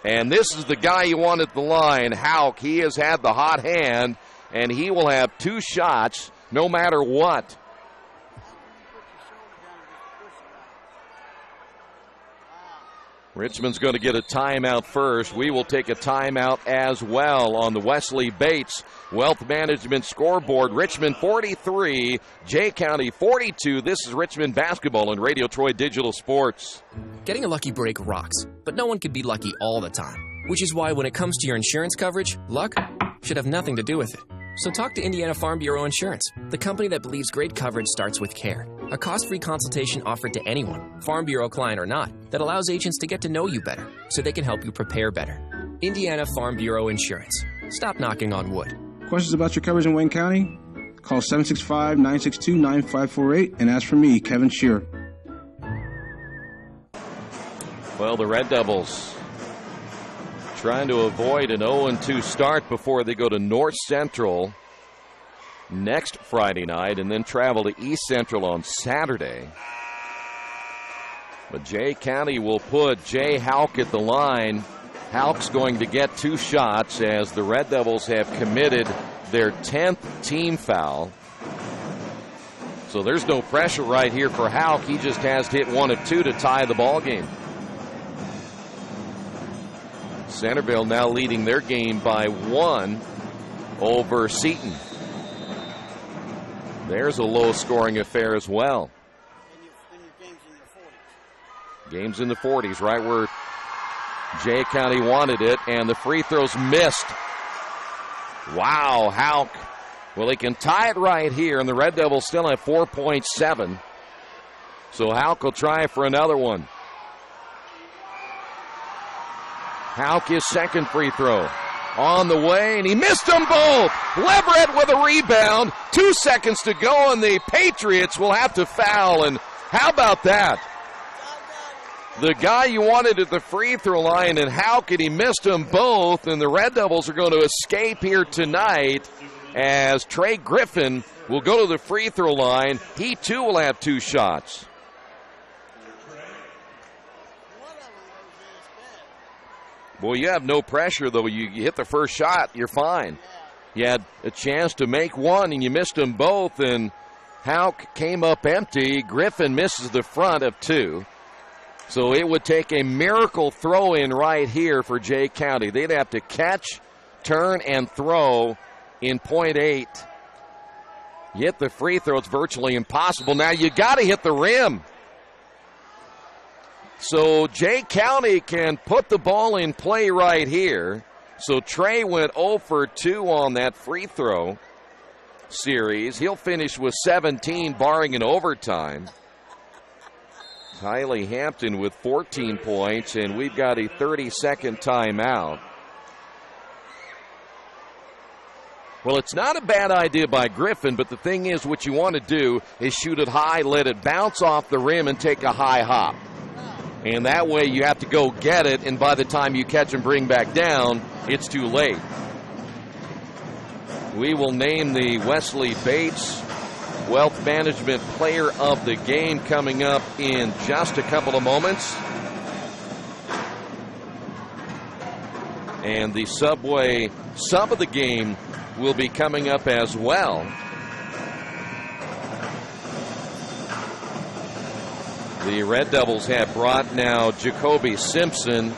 And this is the guy you want at the line, Houck. He has had the hot hand, and he will have 2 shots no matter what. Richmond's going to get a timeout first. We will take a timeout as well on the Wesley Bates Wealth Management scoreboard. Richmond 43, Jay County 42. This is Richmond basketball on Radio Troy Digital Sports. Getting a lucky break rocks, but no one can be lucky all the time. Which is why when it comes to your insurance coverage, luck should have nothing to do with it. So talk to Indiana Farm Bureau Insurance, the company that believes great coverage starts with care. A cost-free consultation offered to anyone, Farm Bureau client or not, that allows agents to get to know you better so they can help you prepare better. Indiana Farm Bureau Insurance. Stop knocking on wood. Questions about your coverage in Wayne County? Call 765-962-9548 and ask for me, Kevin Shearer. Well, the Red Devils trying to avoid an 0-2 start before they go to North Central next Friday night and then travel to East Central on Saturday. But Jay County will put Jay Houck at the line. Houck's going to get 2 shots as the Red Devils have committed their 10th team foul. So there's no pressure right here for Houck. He just has to hit 1 of 2 to tie the ball game. Centerville now leading their game by 1 over Seton. There's a low-scoring affair as well. Game's in the 40s, right where Jay County wanted it, and the free throws missed. Wow, Houck. Well, they can tie it right here, and the Red Devils still have 4.7. So Houck will try for another one. Houck, his second free throw on the way, and he missed them both. Leverett with a rebound. 2 seconds to go, and the Patriots will have to foul. And how about that? The guy you wanted at the free throw line, and Houck, and he missed them both. And the Red Devils are going to escape here tonight as Trey Griffin will go to the free throw line. He, too, will have 2 shots. Boy, you have no pressure, though. You hit the first shot, you're fine. You had a chance to make 1, and you missed them both, and Houck came up empty. Griffin misses the front of 2. So it would take a miracle throw-in right here for Jay County. They'd have to catch, turn, and throw in .8. You hit the free throw, it's virtually impossible. Now you got to hit the rim. So Jay County can put the ball in play right here. So Trey went 0 for 2 on that free throw series. He'll finish with 17, barring an overtime. Kylie Hampton with 14 points, and we've got a 30-second timeout. Well, it's not a bad idea by Griffin, but the thing is, what you want to do is shoot it high, let it bounce off the rim, and take a high hop. And that way you have to go get it, and by the time you catch and bring back down, it's too late. We will name the Wesley Bates Wealth Management Player of the Game coming up in just a couple of moments. And the Subway Sub of the Game will be coming up as well. The Red Devils have brought now Jacoby Simpson.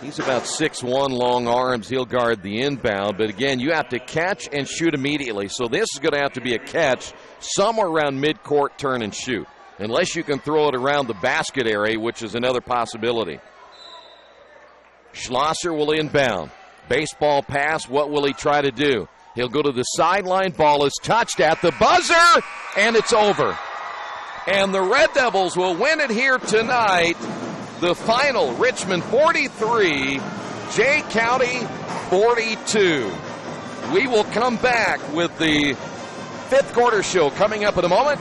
He's about 6'1", long arms. He'll guard the inbound. But again, you have to catch and shoot immediately. So this is going to have to be a catch somewhere around midcourt, turn and shoot. Unless you can throw it around the basket area, which is another possibility. Schlosser will inbound. Baseball pass, what will he try to do? He'll go to the sideline. Ball is touched at the buzzer, and it's over. And the Red Devils will win it here tonight. The final, Richmond 43, Jay County 42. We will come back with the fifth quarter show coming up in a moment.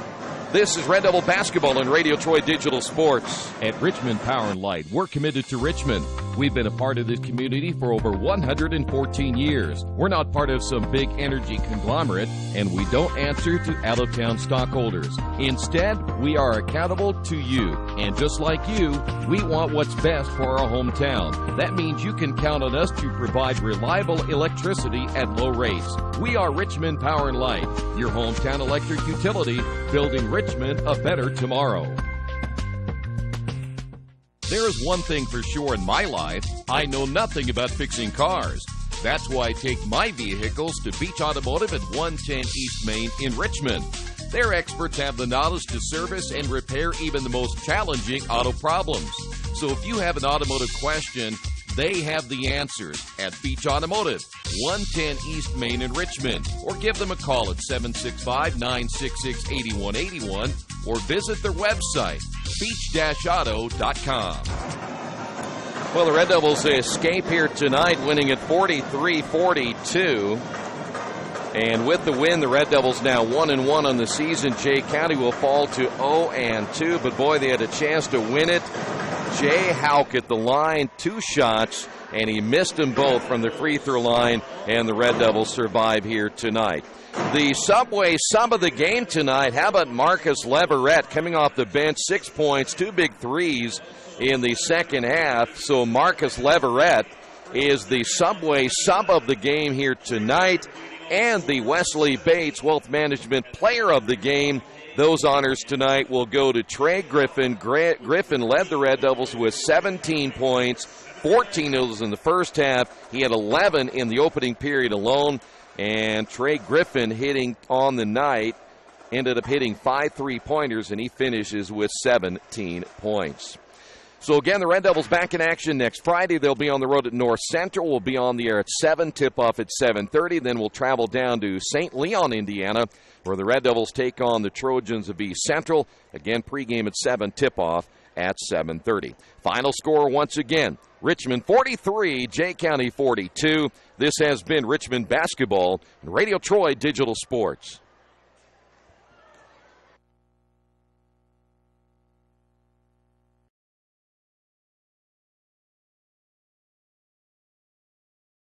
This is Red Devil Basketball and Radio Troy Digital Sports. At Richmond Power & Light, we're committed to Richmond. We've been a part of this community for over 114 years. We're not part of some big energy conglomerate, and we don't answer to out-of-town stockholders. Instead, we are accountable to you. And just like you, we want what's best for our hometown. That means you can count on us to provide reliable electricity at low rates. We are Richmond Power & Light, your hometown electric utility, building Richmond a better tomorrow. There is one thing for sure in my life. I know nothing about fixing cars. That's why I take my vehicles to Beach Automotive at 110 East Main in Richmond. Their experts have the knowledge to service and repair even the most challenging auto problems. So if you have an automotive question, they have the answers at Beach Automotive, 110 East Main in Richmond. Or give them a call at 765-966-8181 or visit their website, beach-auto.com. Well, the Red Devils escape here tonight, winning at 43-42. And with the win, the Red Devils now 1-1 on the season. Jay County will fall to 0-2, but boy, they had a chance to win it. Jay Houck at the line, 2 shots, and he missed them both from the free throw line, and the Red Devils survive here tonight. The Subway Sub of the Game tonight, how about Marcus Leverett coming off the bench, 6 points, 2 big threes in the second half. So Marcus Leverett is the Subway Sub of the Game here tonight, and the Wesley Bates Wealth Management Player of the Game. Those honors tonight will go to Trey Griffin. Griffin led the Red Devils with 17 points, 14 of those in the first half. He had 11 in the opening period alone. And Trey Griffin hitting on the night, ended up hitting 5 3-pointers, and he finishes with 17 points. So again, the Red Devils back in action next Friday. They'll be on the road at North Central. We'll be on the air at 7, tip-off at 7:30. Then we'll travel down to St. Leon, Indiana, where the Red Devils take on the Trojans of East Central. Again, pregame at 7, tip-off at 7:30. Final score once again, Richmond 43, Jay County 42. This has been Richmond Basketball and Radio Troy Digital Sports.